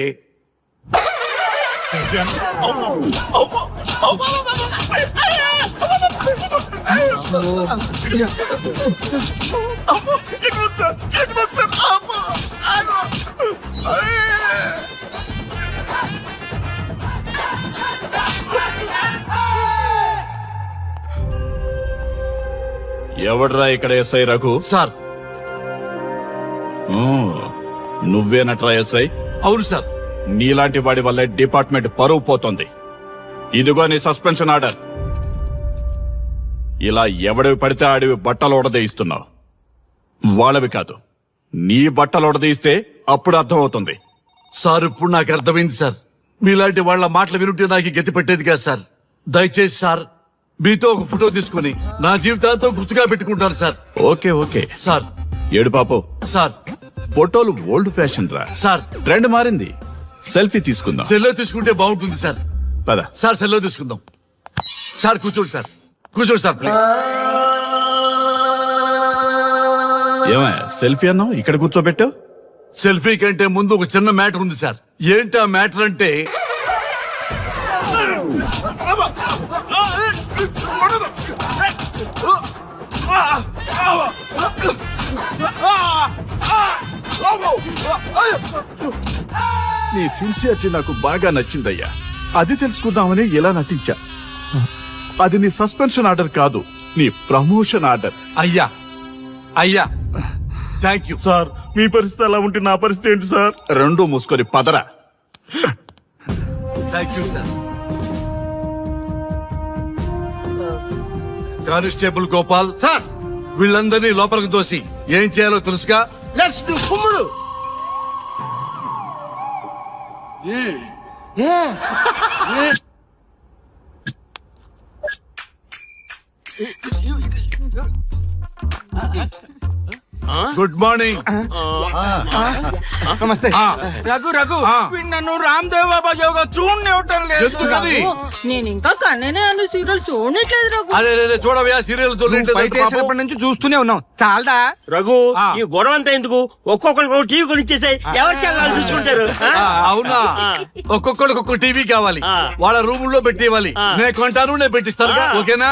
ఎవడ్రా ఇక్కడ ఎస్ఐ రఘు? సార్. నువ్వేనట్రా ఎస్ఐ? అవును సార్. నీలాంటి వాడి వల్లే డిపార్ట్మెంట్ పరువు పోతుంది. ఇదిగో నీ సస్పెన్షన్ ఆర్డర్. ఇలా ఎవడివి పడితే ఆడివి బట్టలు ఉడదీయిస్తున్నావు. వాళ్ళవి కాదు, నీ బట్టలు ఉడదీయిస్తే అప్పుడు అర్థమవుతుంది. సార్ ఇప్పుడు నాకు అర్థమైంది సార్. మీలాంటి వాళ్ళ మాటలు వినుంటే నాకు గతి పెట్టేది కాదు సార్. దయచేసి సార్ మీతో ఒక ఫోటో తీసుకుని నా జీవితాంతో గుర్తుగా పెట్టుకుంటాను సార్. Okay okay sir. ఏడు పాపు సార్. ఫోటోలు ఓల్డ్ ఫ్యాషన్ రా సార్. ట్రెండ్ మారింది. సెల్ఫీ తీసుకుందాం. సెల్లో తీసుకుంటే బాగుంటుంది సార్. పద సార్ సెల్లో తీసుకుందాం. సార్ కూర్చోండి సార్, కూర్చోండి సార్ ప్లీజ్. ఏమయ్య సెల్ఫీ అన్నావు, ఇక్కడ కూర్చోబెట్టావు? సెల్ఫీ కంటే ముందు ఒక చిన్న మ్యాటర్ ఉంది సార్. ఏంటి ఆ మ్యాటర్ అంటే నీ సిన్సియరిటీ నాకు బాగా నచ్చిందయ్యా. అది తెలుసుకుందామని ఇలా నటించా. అది నీ సస్పెన్షన్ ఆర్డర్ కాదు, నీ ప్రమోషన్ ఆర్డర్. అయ్యా అయ్యా థ్యాంక్ యూ సార్. మీ పరిస్థితి అలా ఉంటే నా పరిస్థితి ఏంటి సార్? రెండు మూసుకొని పదరా. Thank you sir. Constable Gopal sir, వీళ్ళందరినీ లోపలికి దోసి ఏం చేయాలో తెలుసుగా. లెట్స్ డు కుమ్ముడు. Good morning. నమస్తే. రఘు రఘు నన్ను రామ్ దేవ్ బాబా యోగా చూడనివ్వటం లేదు. ఎందుకని? నేను ఇంకా కన్ననే అను సీరియల్ చూడట్లేదు రఘు. అరే చూడవయ్యా సీరియల్ బయట నుంచి చూస్తూనే ఉన్నాం, చాలదా? రఘు ఈ గొడవ అంతా ఎందుకు? ఒక్కొక్కరికి ఒక టీవీ కొనిచ్చేసాయి, ఎవరి ఛానల్ చూసుకుంటారు. అవునా? ఒక్కొక్కడికి ఒక్కొక్క టీవీ కావాలి, వాళ్ళ రూమ్ లో పెట్టి ఇవ్వాలి. నేను కొంటాను, నేను పెట్టిస్తాను. ఓకేనా?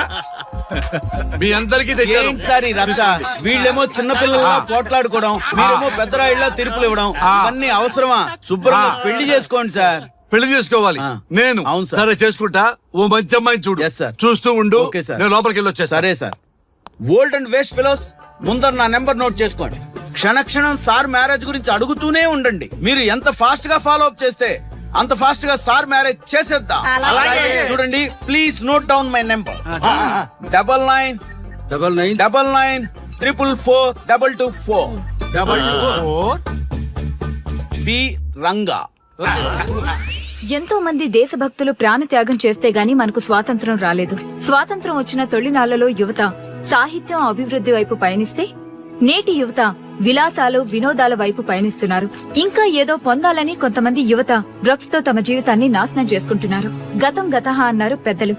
మీ అందరికీ ఏంటి సార్ ఈ రచ్చ? వీళ్ళేమో చిన్నపిల్లల పోట్లాడుకోవడం, మీరేమో పెద్దరాయిళ్ళ తీర్పులు ఇవ్వడం, ఇవన్నీ అవసరమా? శుభ్రంగా పెళ్లి చేసుకోండి సార్. పెళ్లి చేసుకోవాలి నేను. అవును సార్. సరే చేసుకుంటా. ఓ మంచి అమ్మాయిని చూడు. Yes, sir. చూస్తూ ఉండు. Okay, sir. నేను లోపలికి వెళ్ళి వచ్చేస్తా. సరే sir. Old and waste fellows, ముందర నా నెంబర్ నోట్ చేసుకోండి. క్షణక్షణం సార్ మ్యారేజ్ గురించి అడుగుతూనే ఉండండి. మీరు ఎంత ఫాస్ట్ గా ఫాలో అప్ చేస్తే అంత ఫాస్ట్ గా సార్ మ్యారేజ్ చేసేద్దాం. చూడండి, please note down my number. 9999442224. B Ranga. ఎంతో మంది దేశభక్తులు ప్రాణత్యాగం చేస్తే గాని మనకు స్వాతంత్రం రాలేదు. స్వాతంత్రం వచ్చిన తొలినాళ్లలో యువత సాహిత్యం అభివృద్ధి వైపు పయనిస్తే నేటి యువత విలాసాలు వినోదాల వైపు పయనిస్తున్నారు. ఇంకా ఏదో పొందాలని కొంతమంది యువత డ్రగ్స్ తో తమ జీవితాన్ని నాశనం చేసుకుంటున్నారు. గతం గతహ అన్నారు పెద్దలు.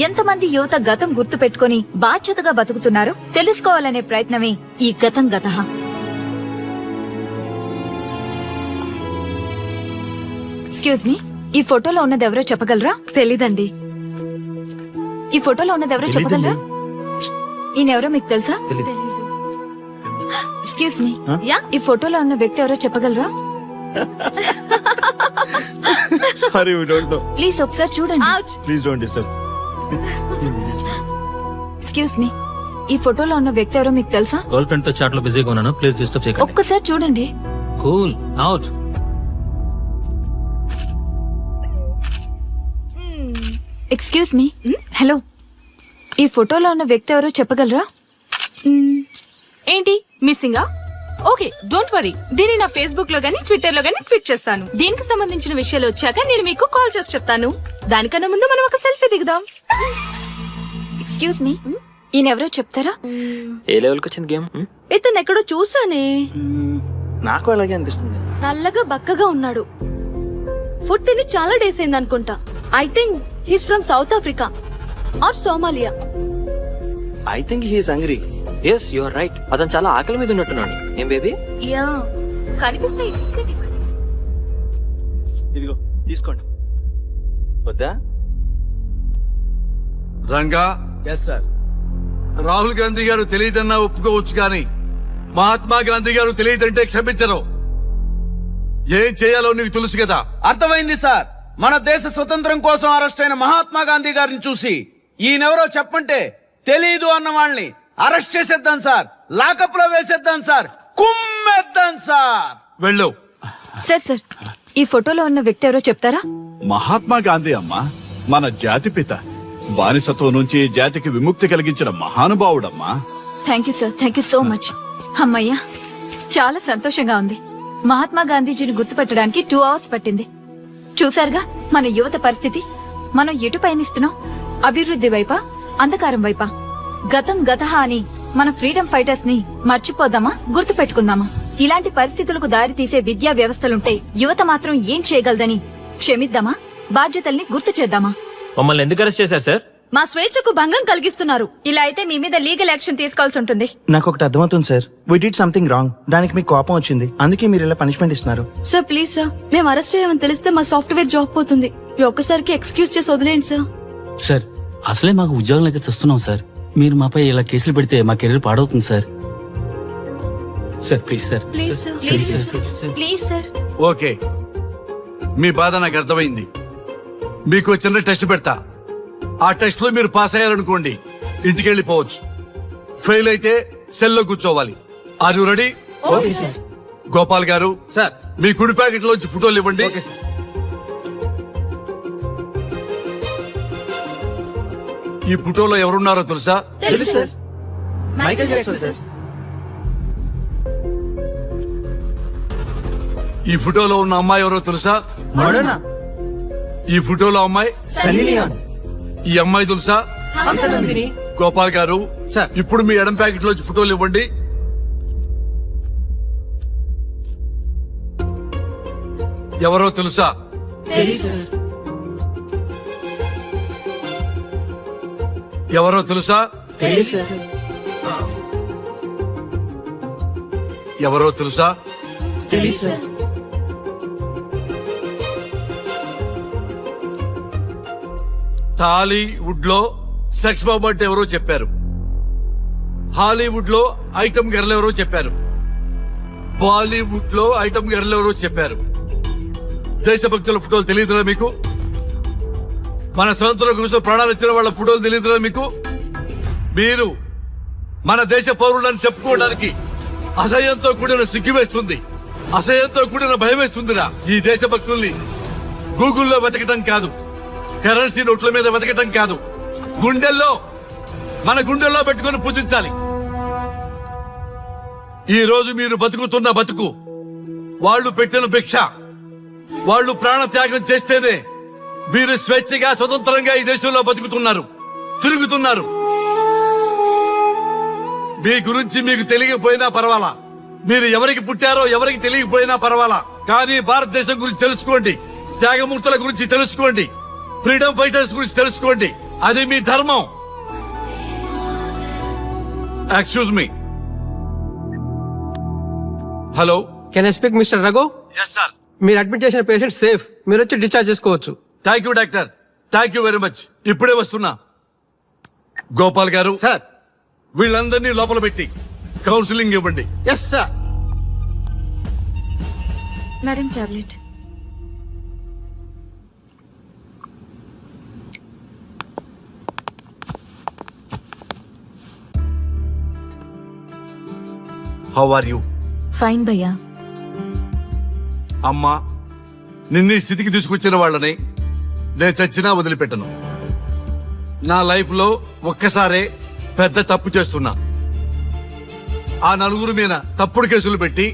ఎంతమంది యువత గతం గుర్తు పెట్టుకుని బాధ్యతగా బతుకుతున్నారో తెలుసుకోవాలనే ప్రయత్నమే ఈ గతం గతహ. ఎక్స్క్యూజ్ మీ, ఈ ఫోటోలో ఉన్నది ఎవరో చెప్పగలరా? తెలీదండి. ఈ ఫోటోలో ఉన్నది ఎవరో చెప్పగలరా? ఈయనెవరో మీకు తెలుసా? ఎక్స్క్యూజ్ మీ, ఈ ఫోటోలో ఉన్న వ్యక్తి ఎవరో చెప్పగలరా? Sorry, we don't know. Please ఒకసారి చూడండి. Please don't disturb. Excuse me, ఈ ఫోటోలో ఉన్న వ్యక్తి ఎవరో మీకు తెలుసా? గర్ల్ ఫ్రెండ్ తో చాట్ లో బిజీగా ఉన్నాను, ప్లీజ్ డిస్టర్బ్ చేయకండి. ఒక్కసారి చూడండి. Cool out. Excuse me, hello, ఈ ఫోటోలో ఉన్న వ్యక్తి ఎవరో చెప్పగలరా? ఏంటి మిస్సింగా? ఓకే డోంట్ వరీ దీన్ని నా ఫేస్బుక్ లో గానీ ట్విట్టర్ లో గానీ ట్వీట్ చేస్తాను. దీనికి సంబంధించిన విషయాలు వచ్చాక నేను మీకు కాల్ చేసి చెప్తాను. దానికన్నా ముందు మనం ఒక సెల్ఫీ దిగుదాం. ఎక్స్క్యూజ్ మీ, ఈయనెవరో చెప్తారా? ఏ లెవెల్కి వచ్చింది గేమ్? ఇతను ఎక్కడో చూసానే. నాకు అలాగే అనిపిస్తుంది. నల్లగా బక్కగా ఉన్నాడు. ఫుడ్ తిని చాలా డేస్ అయింది అనుకుంటా. I think he's from South Africa or Somalia. I think he's hungry. Yes you are right. అతను చాలా ఆకలి మీద ఉన్నట్టున్నాడు. ఏం బేబీ? యా కనిపిస్తే ఇదిగో తీసుకోండి. వద్దా? Ranga, yes sir. రాహుల్ గాంధీ గారు తెలియదన్నా ఒప్పుకోవచ్చు కానీ మహాత్మా గాంధీ గారు తెలియదంటే క్షమించరు. ఏం చేయాలో నీకు తెలుసు కదా. అర్థమైంది సార్. మన దేశ స్వతంత్రం కోసం అరెస్ట్ అయిన మహాత్మా గాంధీ గారిని చూసి ఈయనెవరో చెప్పంటే తెలీదు అన్న వాళ్ళని అరెస్ట్ చేసేద్దాం సార్. లాకప్ లో వేసేద్దాం సార్. కుమ్మేద్దాం సార్. వెళ్ళు. సార్ ఈ ఫోటోలో ఉన్న వ్యక్తి ఎవరో చెప్తారా? మహాత్మా గాంధీ అమ్మ మన జాతిపిత. బానిసత్వం నుంచి జాతికి విముక్తి కలిగించిన మహానుభావుడమ్మా. Thank you sir, thank you so much. అమ్మయ్యా, చాలా సంతోషంగా ఉంది. మహాత్మా గాంధీజీని గుర్తుపట్టడానికి 2 hours పట్టింది. చూసారుగా మన యువత పరిస్థితి. మనం ఎటు పయనిస్తున్నాం? అభివృద్ధి వైపా, అంధకారం వైపా? గతం గతహ అని మన ఫ్రీడమ్ ఫైటర్స్ ని మర్చిపోదామా, గుర్తు పెట్టుకుందామా? ఇలాంటి పరిస్థితులకు దారి తీసే విద్యా వ్యవస్థలుంటే యువత మాత్రం ఏం చేయగలదని క్షమిద్దామా, బాధ్యతల్ని గుర్తు చేద్దామా? మమ్మల్ని ఎందుకు అరెస్ట్ చేశారు సార్? మా స్వేచ్ఛకు భంగం కలిగిస్తున్నారు. ఇలా అయితే మీ మీద లీగల్ యాక్షన్ తీసుకోవాల్సి ఉంటుంది. నాకు ఒకటి అర్థమవుతుంది sir. We did something wrong. దానికి మీకు కోపం వచ్చింది, అందుకే మీరు ఇలా పనిష్మెంట్ ఇస్తున్నారు. సార్ ప్లీజ్ సార్, మేము అరెస్ట్ అయ్యామని తెలిస్తే మా సాఫ్ట్వేర్ జాబ్ పోతుంది. ఈ ఒక్కసారికి ఎక్స్క్యూజ్ చేసి వదిలేండి సార్. సార్ అసలే మాకు ఉద్యోగం లేక చూస్తున్నాం సార్. మీరు మాపై ఇలా కేసులు పెడితే మా కెరీర్ పాడవుతుంది sir. Sir please sir. Please sir. Please sir. Okay, మీ బాధ నాకు అర్థమైంది. మీకు చిన్న టెస్ట్ పెడతా. ఆ టెస్ట్ లో మీరు పాస్ అయ్యారనుకోండి, ఇంటికి వెళ్ళిపోవచ్చు. ఫెయిల్ అయితే సెల్లో కూర్చోవాలి. Are you ready? Okay sir. Gopal గారు సార్ మీ కుడి ప్యాకెట్ లోంచి ఫోటోలు ఇవ్వండి. ఈ ఫోటోలో ఎవరున్నారో తెలుసా? తెలుసు సార్. Michael Jackson sir. ఈ ఫోటోలో ఉన్న అమ్మాయి ఎవరో తెలుసా? మడోనా. ఈ ఫోటోలో అమ్మాయి సన్నీ లియోన్. ఈ అమ్మాయి తెలుసా? హంసనందిని. గోపాల్ గారు సార్. ఇప్పుడు మీ ఎడం ప్యాకెట్ లోంచి ఫోటోలు ఇవ్వండి. ఎవరో తెలుసా? తెలుసు సార్. ఎవరో తెలుసా? తెలుసు సార్. ఎవరో తెలుసా? తెలుసు సార్. టాలీవుడ్ లో సెక్స్ బాంబ్ అంటే ఎవరో చెప్పారు. హాలీవుడ్ లో ఐటమ్ గర్ల్ ఎవరో చెప్పారు. బాలీవుడ్ లో ఐటమ్ గర్ల్ ఎవరో చెప్పారు. దేశభక్తుల ఫోటోలు తెలియదురా మీకు? మన స్వతంత్రం కోసం ప్రాణాలు ఇచ్చిన వాళ్ళ ఫోటోలు తెలియదురా మీకు? మీరు మన దేశ పౌరులని చెప్పుకోవడానికి అసహ్యంతో కూడిన సిగ్గు వేస్తుంది, అసహ్యంతో కూడిన భయం వేస్తుందిరా. ఈ దేశభక్తుల్ని గూగుల్లో వెతకటం కాదు, కరెన్సీ నోట్ల మీద వెతకటం కాదు, మన గుండెల్లో పెట్టుకొని పూజించాలి. ఈ రోజు మీరు బతుకుతున్న బతుకు వాళ్ళు పెట్టిన భిక్ష. వాళ్ళు ప్రాణ త్యాగం చేస్తేనే మీరు స్వేచ్ఛగా స్వతంత్రంగా ఈ దేశంలో బతుకుతున్నారు, తిరుగుతున్నారు. మీ గురించి మీకు తెలియకపోయినా పర్వాలా, మీరు ఎవరికి పుట్టారో ఎవరికి తెలియకపోయినా పర్వాలా, కానీ భారతదేశం గురించి తెలుసుకోండి, త్యాగమూర్తుల గురించి తెలుసుకోండి, ఫ్రీడమ్ ఫైటర్స్ గురించి తెలుసుకోండి. అది మీ ధర్మం. Excuse me. Hello, can I speak mister Raghu? Yes sir. మీరు అడ్మిట్ చేసిన పేషెంట్ సేఫ్. మీరు వచ్చి డిశ్చార్జ్ చేసుకోవచ్చు. Thank you doctor, thank you very much. ఇప్పుడే వస్తున్నా. గోపాల్ గారు సార్. వీళ్ళందరినీ లోపల పెట్టి కౌన్సిలింగ్ ఇవ్వండి. Yes sir. Madam tablet. How are you? Fine భయ్యా. అమ్మా, నిన్ను ఈ స్థితికి తీసుకొచ్చిన వాళ్ళని నేను చచ్చినా వదిలిపెట్టను. నా లైఫ్ లో ఒక్కసారే పెద్ద తప్పు చేస్తున్నా. ఆ నలుగురు మీద తప్పుడు కేసులు పెట్టి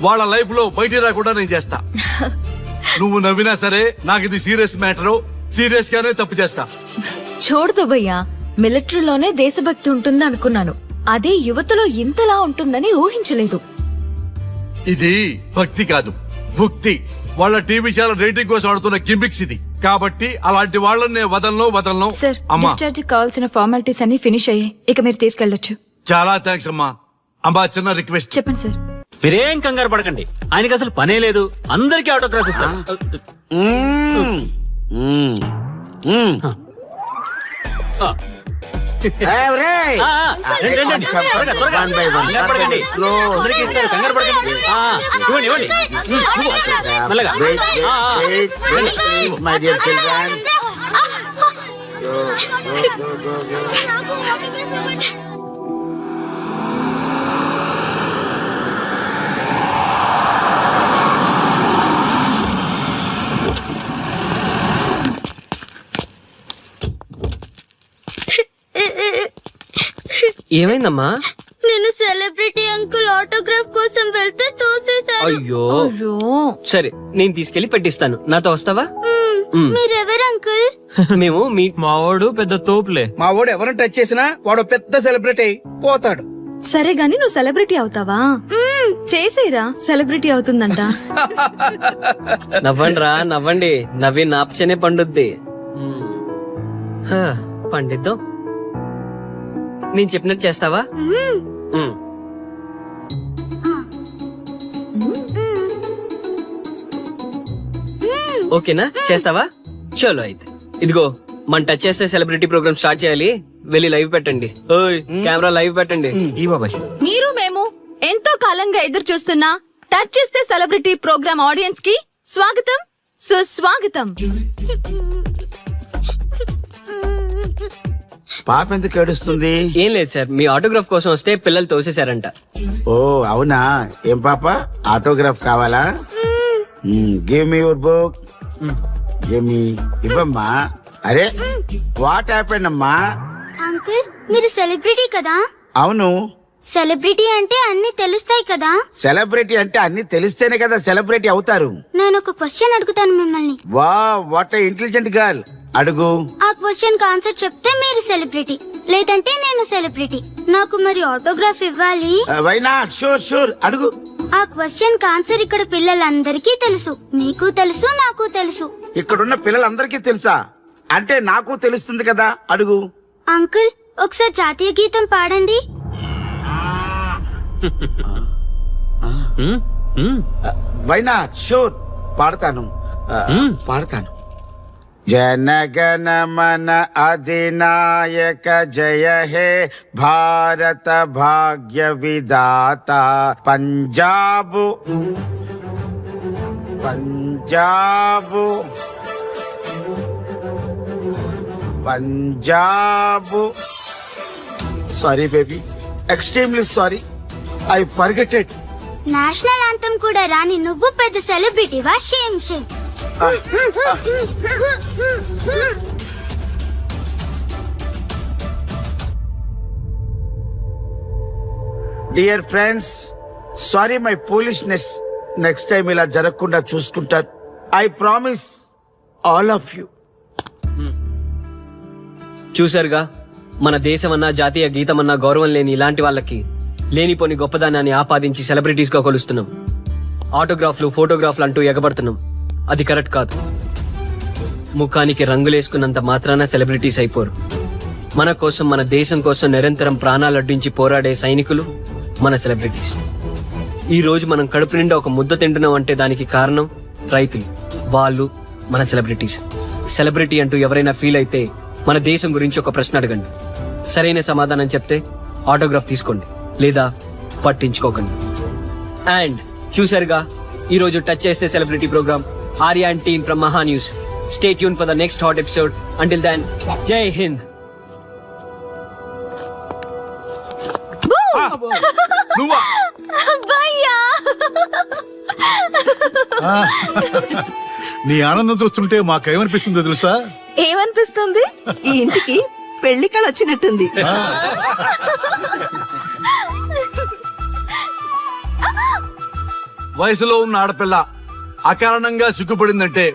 వాళ్ళ లైఫ్ లో బయటికి రాకుండా నేను చేస్తా. నువ్వు నవ్వినా సరే నాకు ఇది సీరియస్ మ్యాటర్, సీరియస్ గానే తప్పు చేస్తా. చూడదు భయ్యా, మిలిటరీలోనే దేశభక్తి ఉంటుంది అనుకున్నాను, అదే యువతలో ఇంతలా ఉంటుందని ఊహించలేదు. ఇది భక్తి కాదు, భుక్తి. వాళ్ళ టీవీ ఛానల్ రేటింగ్ కోసం ఆడుతున్న కింబిక్స్ ఇది. కాబట్టి అలాంటి వాళ్ళని నేను వదలను. సార్, అమ్మా డిశ్చార్జ్ కావాల్సిన ఫార్మాలిటీస్ అన్ని ఫినిష్ అయ్యాయి, ఇక మీరు తీసుకెళ్లొచ్చు. చాలా థ్యాంక్స్ అమ్మా. అమ్మా చిన్న రిక్వెస్ట్. చెప్పండి సార్. మీరేం కంగారు పడకండి, ఆయనకి అసలు పనే లేదు, అందరికీ ఆటోగ్రాఫ్ ఇస్తారు. ఆ. రండి, రండి, రండి. త్వరగా, త్వరగా. కంగారు పడకండి. అందరికీ ఇస్తారు, కంగారు పడకండి. ఇవ్వండి, ఇవ్వండి. మెల్లగా. ఏమైందమ్మా? నేను సెలబ్రిటీ అంకుల్ ఆటోగ్రాఫ్ కోసం వెళ్తే తోసేశారు. అయ్యో, సరే నేను తీసుకెళ్లి పెట్టిస్తాను. నాతో వస్తావా? మీరెవరు అంకుల్? మేము మీ మావాడు పెద్ద తోపులే. మా వాడు ఎవరిని టచ్ చేసినా వాడు పెద్ద సెలబ్రిటీ అయి పోతాడు. సరే గాని నువ్వు సెలబ్రిటీ అవుతావా? చేసేరా, సెలబ్రిటీ అవుతుందంట. నవ్వండి నవ్వండి, నవ్వి నాపచనే పండుద్ది. పండిద్దాం. నేను చెప్పినట్టు చేస్తావా? ఓకేనా, చేస్తావా? చలో అయితే ఇదిగో, మన టచ్ చేస్తే సెలబ్రిటీ ప్రోగ్రామ్ స్టార్ట్ చేయాలి. వెళ్ళి లైవ్ పెట్టండి. ఓయ్, కెమెరా లైవ్ పెట్టండి. ఈ బాబాయ్, మీరు మేము ఎంతో కాలంగా ఎదురు చూస్తున్న టచ్ చేస్తే సెలబ్రిటీ ప్రోగ్రామ్ ఆడియన్స్ కి స్వాగతం, సుస్వాగతం. పాప ఎందుకు ఏడుస్తుంది? ఏం లేదు సార్, మీ ఆటోగ్రాఫ్ కోసం వస్తే పిల్లలు తోసేశారంట. ఓ అవునా? ఏం పాప, ఆటోగ్రాఫ్ కావాలా? Give me your book. Give me, ఇవ్వమ్మా. అరే వాట్ హ్యాపెండ్ అమ్మా? అంకుల్, మీరు సెలబ్రిటీ కదా? అవును. సెలబ్రిటీ అంటే అన్ని తెలుస్తాయి కదా? సెలబ్రిటీ అంటే అన్ని తెలిస్తేనే కదా సెలబ్రిటీ అవుతారు. నేను ఒక క్వశ్చన్ అడుగుతాను మిమ్మల్ని. వా, వాట్ ఏ ఇంటెలిజెంట్ గర్ల్. అడుగు. ఆ క్వశ్చన్ కి ఆన్సర్ చెప్తే మీరు సెలబ్రిటీ, లేదంటే నేను సెలబ్రిటీ. నాకు మరి ఆటోగ్రాఫ్ ఇవ్వాలి. Why not? షూర్ షూర్, అడుగు. ఆ క్వశ్చన్ కి ఆన్సర్ ఇక్కడ పిల్లలందరికీ తెలుసు, మీకు తెలుసు, నాకు తెలుసు. ఇక్కడున్న పిల్లలందరికీ తెలుసా? అంటే నాకు తెలుస్తుంది కదా. అడుగు. అంకుల్, ఒకసారి జాతీయ గీతం పాడండి. Why not? షూర్, పాడతాను. పాడతాను. జనగణ మన అధినాయక జయ హే భారత భాగ్య విధాత. Punjab Punjab Punjab. Sorry baby, extremely sorry, I forget it. National anthem కూడా రాని నువ్వు పెద్ద సెలబ్రిటీవా? Shame shame. Dear friends, sorry my foolishness. Next time ఇలా జరగకుండా చూసుకుంటాను. I promise all of you. చూసారుగా, మన దేశమన్నా జాతీయ గీతమన్నా గౌరవం లేని ఇలాంటి వాళ్ళకి లేనిపోని గొప్పదానాన్ని ఆపాదించి సెలబ్రిటీస్ గా కొలుస్తున్నాం. ఆటోగ్రాఫ్లు, ఫోటోగ్రాఫ్లు అంటూ ఎగబడుతున్నాం. అది కరెక్ట్ కాదు. ముఖానికి రంగులేసుకున్నంత మాత్రాన సెలబ్రిటీస్ అయిపోరు. మన కోసం, మన దేశం కోసం నిరంతరం ప్రాణాలు అడ్డించి పోరాడే సైనికులు మన సెలబ్రిటీస్. ఈ రోజు మనం కడుపు నిండా ఒక ముద్ద తింటున్నాం అంటే దానికి కారణం రైతులు. వాళ్ళు మన సెలబ్రిటీస్. సెలబ్రిటీ అంటూ ఎవరైనా ఫీల్ అయితే మన దేశం గురించి ఒక ప్రశ్న అడగండి. సరైన సమాధానం చెప్తే ఆటోగ్రాఫ్ తీసుకోండి, లేదా పట్టించుకోకండి. అండ్ చూసారుగా, ఈ రోజు టచ్ చేస్తే celebrity program. Arya and team from మహా news. Stay tuned for the next hot episode. Until then, Jai Hind. నువ్వా? నీ ఆనందం చూస్తుంటే మాకేమనిపిస్తుందో తెలుసా? ఏమనిపిస్తుంది? ఈ ఇంటికి పెళ్లి కళ వచ్చినట్టుంది. వయసులో ఉన్న ఆడపిల్ల అకారణంగా సిగ్గుపడిందంటే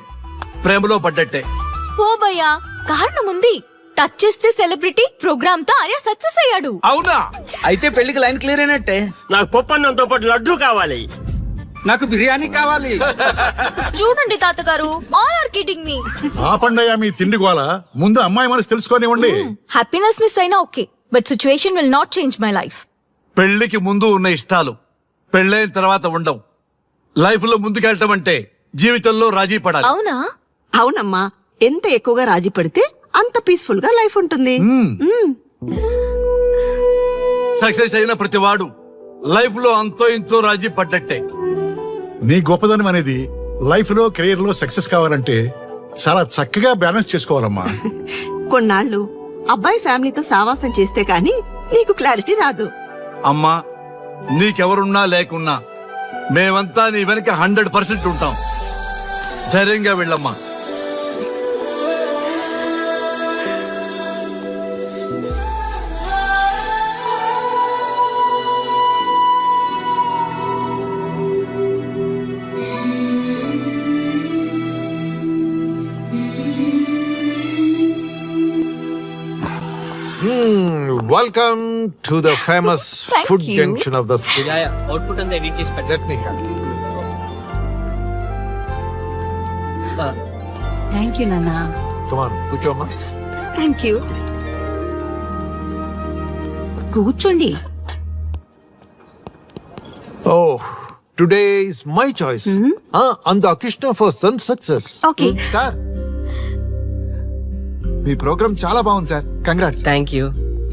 ప్రేమలో పడ్డట్టే. ఓ భయ్యా, కారణం ఉంది. టచ్ చేస్తే సెలబ్రిటీ ప్రోగ్రామ్ తో ఆర్య సక్సెస్ అయ్యాడు. అవునా? అయితే పెళ్లికి లైన్ క్లియర్ అయినట్టే. నాకు పప్పన్నంతో పాటు లడ్డు కావాలి. నాకు బిర్యానీ కావాలి. చూడండి తాతగారు, ఆల్ ఆర్ కిడింగ్ మీ. ఆపండయ్యా మీ తిండి గోల. ముందు అమ్మాయి మనసు తెలుసుకోనివ్వండి. హ్యాపీనెస్ మిస్ అయినా okay, but situation will not change my life. పెళ్లికి ముందు ఉన్న ఇష్టాలు పెళ్ళైన తర్వాత ఉండవు. లైఫ్ లో ముందుకెళ్ళటం అంటే జీవితంలో రాజీ పడాలి. అవునా? అవునమ్మా, ఎంత ఎక్కువగా రాజీ పడితే అంత పీస్ఫుల్ గా లైఫ్ ఉంటుంది. సక్సెస్ అయిన ప్రతి వాడు లైఫ్ లో అంతో ఇంతో రాజీ పడ్డట్టే. నీ గొప్పదనం అనేది లైఫ్ లో కెరీర్ లో సక్సెస్ కావాలంటే చాలా చక్కగా బ్యాలెన్స్ చేసుకోవాలమ్మా. కొన్నాళ్ళు అబ్బాయి ఫ్యామిలీతో సావాసం చేస్తే కానీ నీకు క్లారిటీ రాదు. అమ్మా, నీకెవరున్నా లేకున్నా మేమంతా నీ వెనక 100% ఉంటాం. ధైర్యంగా వెళ్ళమ్మా. Welcome to the famous Thank food you. junction of the city. Output అంతా ఎడిట్ చేసి పెట్టండి. Let me have it. Thank you నాన్న. Come on, కూర్చోమ్మా. Thank you. కూర్చోండి. Oh, today is my choice. And the Krishna for son success. Okay. Sir, మీ program చాలా బాగుంది sir. Congrats. Thank you.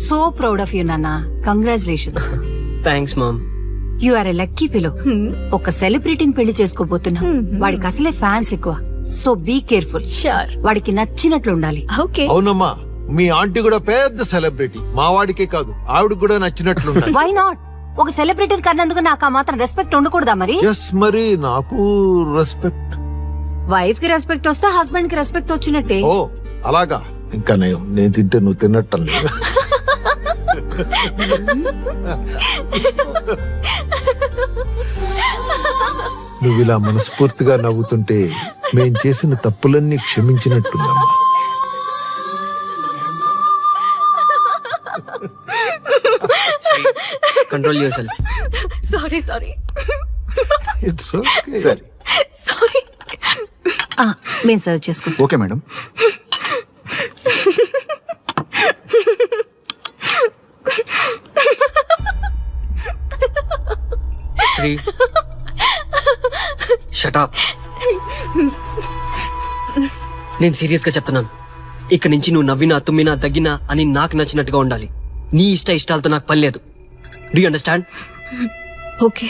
So proud of you నాన్న. Congratulations. Thanks mom. You are a lucky fellow. ఒక సెలబ్రిటీని పెళ్లి చేసుకోబోతున్నావు. వాడికి అసలే ఫ్యాన్స్ ఎక్కువ. So be careful. షూర్. వాడికి నచ్చినట్లు ఉండాలి. ఓకే. అవునమ్మా, మీ ఆంటీ కూడా పెద్ద సెలబ్రిటీ. మా వాడికే కాదు, ఆవిడ కూడా నచ్చినట్లు వై నాట్? ఒక సెలబ్రిటీని కన్నందుకు నాకు ఆ మాత్రం రెస్పెక్ట్ ఉండకూడదా మరి? ఎస్, మరి నాకు రెస్పెక్ట్. వైఫ్ కి రెస్పెక్ట్ వస్తే హస్బెండ్ కి రెస్పెక్ట్ వచ్చినట్టే. ఓ అలాగా. ఇంకా నేను తింటే నువ్వు తిన్నట్టం లేదు. నువ్వు ఇలా మనస్ఫూర్తిగా నవ్వుతుంటే మేం చేసిన తప్పులన్నీ క్షమించినట్టుందమ్మా. Control your sorry sorry it's okay. Sorry. మేము సర్వ్ చేసుకుంటాం. Okay madam. శ్రీ షటప్. నేను సీరియస్ గా చెప్తున్నాను. ఇక నుంచి నువ్వు నవ్వినా తుమ్మినా దగ్గినా అని నాకు నచ్చినట్టుగా ఉండాలి. నీ ఇష్టాలతో నాకు పని లేదు. Do you understand? ఓకే,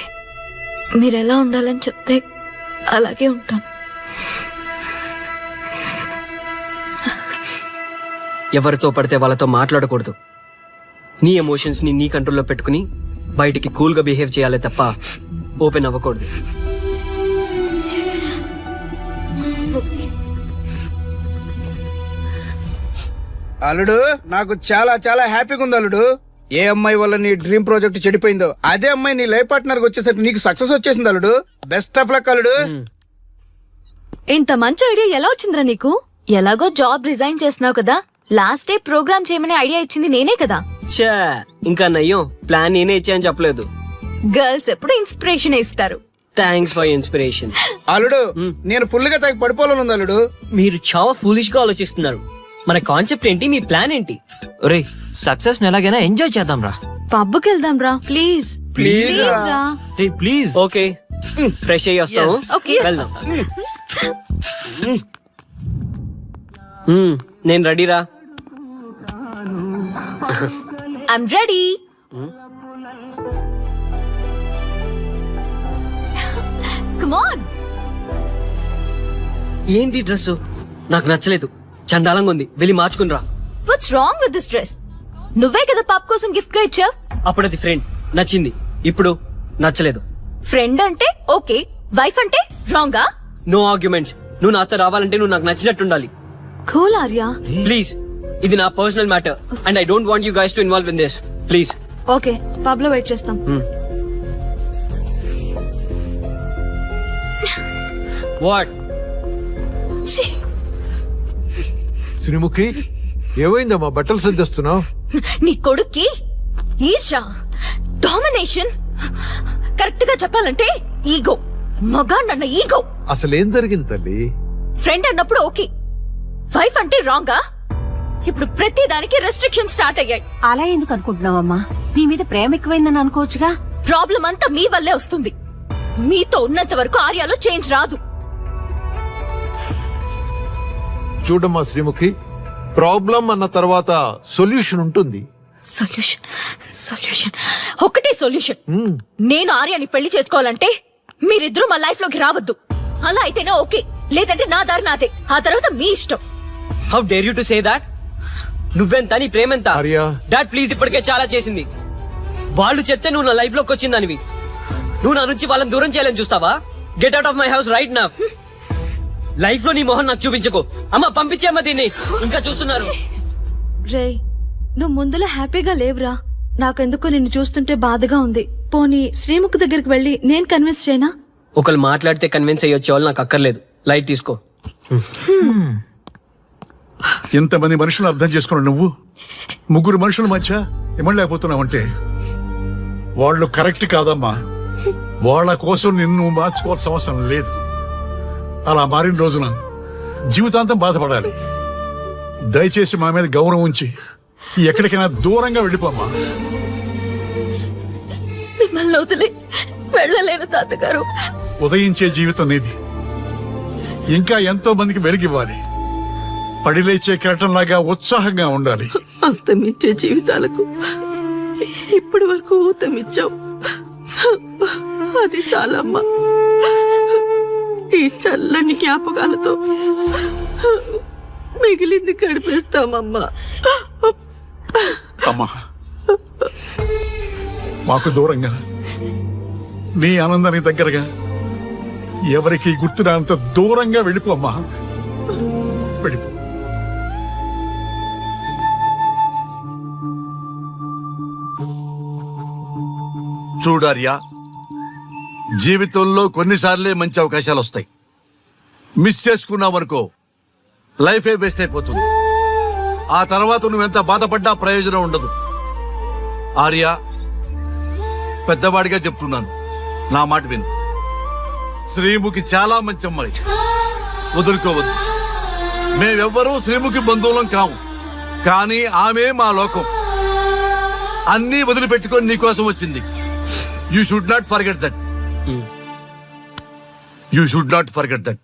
మీరు ఎలా ఉండాలని చెప్తే అలాగే ఉంటాను. ఎవరితో పడితే వాళ్ళతో మాట్లాడకూడదు. నీ ఎమోషన్స్ ని నీ కంట్రోల్లో పెట్టుకుని బయటికి కూల్ గా బిహేవ్ చేయాలి తప్ప ఓపెన్ అవ్వకూడదు. అల్లుడు, నాకు చాలా చాలా హ్యాపీగా ఉంది అల్లుడు. ఏ అమ్మాయి వల్ల నీ డ్రీమ్ ప్రాజెక్ట్ చెడిపోయిందో అదే అమ్మాయి నీ లైఫ్ పార్ట్నర్ వచ్చేసరికి నీకు సక్సెస్ వచ్చేసింది అల్లుడు. బెస్ట్ ఆఫ్ లక్ అల్లుడు. ఇంత మంచి ఐడియా ఎలా వచ్చిందిరా నీకు? ఎలాగో జాబ్ రిజైన్ చేస్తున్నావు కదా, లాస్ట్ డే ప్రోగ్రామ్ చేయమని ఐడియా ఇచ్చింది నేనే కదా. చా, ఇంకా నయ్యం, ప్లాన్ నేనే ఇచ్చాయని చెప్పలేదు. గర్ల్స్ ఎప్పుడు ఇన్స్పిరేషన్ ఇస్తారు. Thanks for inspiration. అల్లుడు, నేను ఫుల్ గా తగ్గ పడిపోవాలని ఉంది అల్లుడు. మీరు చాలా ఫూలిష్ గా ఆలోచిస్తున్నారు. మన కాన్సెప్ట్ ఏంటి? మీ ప్లాన్ ఏంటి? రే, సక్సెస్ ని ఎలాగైనా ఎంజాయ్ చేద్దాం రా. పబ్కి వెళ్దాం రా ప్లీజ్. ప్లీజ్ రా. రే ప్లీజ్. ఓకే, ఫ్రెష్ అయ్యి వస్తాము. Okay. వెళ్దాం. నేను రెడీరా. I'm ready. Come on. ఏంటి డ్రెస్? నాకు నచ్చలేదు, చండాలంగా ఉంది. వెళ్ళి మార్చుకునిరా. What's wrong with this dress? నువ్వే కదా పాప్ కోసం గిఫ్ట్ గా ఇచ్చావు. అప్పుడు అది ఫ్రెండ్, నచ్చింది. ఇప్పుడు నచ్చలేదు. ఫ్రెండ్ అంటే ఓకే, వైఫ్ అంటే రాంగా? No arguments. నువ్వు నాతో రావాలంటే నువ్వు నాకు నచ్చినట్టు ఉండాలి. కూల్ ఆర్యా. ప్లీజ్, ఇది నా personal matter and I don't want you guys to involve in this. Please. Okay, pub లో వెయిట్ చేస్తాం. వాట్? శ్రీముఖి ఏమైందమ్మా బట్టలు సర్దిస్తున్నావు? నీ కొడుక్కి ఈర్ష, డామినేషన్, కరెక్ట్ గా చెప్పాలంటే ఈగో. మగాణ్ణన్న ఈగో. అసలేం జరిగింది తల్లి? ఫ్రెండ్ అన్నప్పుడు ఓకే, వైఫ్ అంటే రాంగా? ఇప్పుడు ప్రతి దానికి రెస్ట్రిక్షన్ స్టార్ట్ అయ్యాయి. అలా ఎందుకు అనుకుంటున్నావమ్మా? నీ మీద ప్రేమ ఎక్కువైందని అనుకోవచ్చుగా. ప్రాబ్లం అంతా మీ వల్లే వస్తుంది. మీతో ఉన్నంత వరకు ఆర్యాలో చేంజ్ రాదు. చూడమ్మా శ్రీముఖి, ప్రాబ్లం అన్న తర్వాత సొల్యూషన్ ఉంటుంది. సొల్యూషన్, సొల్యూషన్, ఒకటే సొల్యూషన్. నేను ఆర్యాని పెళ్లి చేసుకోవాలంటే మీరిద్దరూ మా లైఫ్ లోకి రావద్దు. అలా అయితేనే ఓకే, లేదంటే నా దారి నాదే. ఆ తర్వాత మీ ఇష్టం. How dare you to say that? నువ్వెంత, నీ ప్రేమెంత? ఆర్యా. డాడ్ ప్లీజ్, ఇప్పటికే చాలా చేసింది. వాళ్ళు చెప్తే నువ్వు నా లైఫ్ లోకి వచ్చిందనివి. నువ్వు నా నుంచి వాళ్ళని దూరం చేయాలని చూస్తావా? Get out of my house right now. Life లో నీ మొహం నాకు చూపించకు. అమ్మ పంపించేమ్మా దీన్ని, ఇంకా చూస్తున్నారు. రే, నువ్వు ముందులో హ్యాపీగా లేవురా. నాకెందుకో నిన్ను చూస్తుంటే బాధగా ఉంది. పోనీ శ్రీముఖ్ దగ్గరికి వెళ్ళి నేను కన్విన్స్ చేయనా? ఒకళ్ళు మాట్లాడితే కన్విన్స్ అయ్యొచ్చే వాళ్ళు నాకు అక్కర్లేదు. లైట్ తీసుకో. ఎంతమంది మనుషులు అర్థం చేసుకున్నావు నువ్వు? ముగ్గురు మనుషుల మధ్య ఇమ్మలేకపోతున్నావంటే వాళ్ళు కరెక్ట్ కాదమ్మా. వాళ్ళ కోసం నిన్ను మార్చుకోవాల్సిన అవసరం లేదు. అలా మారిన రోజున జీవితాంతం బాధపడాలి. దయచేసి మా మీద గౌరవం ఉంచి ఎక్కడికైనా దూరంగా వెళ్ళిపోమ్మా. మిమ్మల్ని వదిలి వెళ్ళలేను తాతగారు. ఉదయించే జీవితం నీది. ఇంకా ఎంతో మందికి వెలిగివ్వాలి. పడిలేచే కెరటంలాగా ఉత్సాహంగా ఉండాలి. అస్తమించే జీవితాలకు ఇప్పటి వరకు ఊతమిచ్చావు. అది చాలమ్మా. ఈ చల్లని జ్ఞాపకాలతో మిగిలింది గడిపిస్తామమ్మా. అమ్మా, మాకు దూరంగా, నీ ఆనందానికి దగ్గరగా, ఎవరికి గుర్తురానంత దూరంగా వెళ్ళిపోమ్మా. వెళ్ళిపో. చూడార్యా, జీవితంలో కొన్నిసార్లే మంచి అవకాశాలు వస్తాయి. మిస్ చేసుకున్నావనుకో లైఫే వేస్ట్ అయిపోతుంది. ఆ తర్వాత నువ్వెంత బాధపడ్డా ప్రయోజనం ఉండదు. ఆర్యా, పెద్దవాడిగా చెప్తున్నాను, నా మాట విను. శ్రీముఖి చాలా మంచి అమ్మాయి, వదులుకోవద్దు. మేమెవ్వరూ శ్రీముఖి బంధువులం కాము, కానీ ఆమె మా లోకం. అన్నీ వదిలిపెట్టుకొని నీకోసం వచ్చింది. You should not forget that. You should not forget that.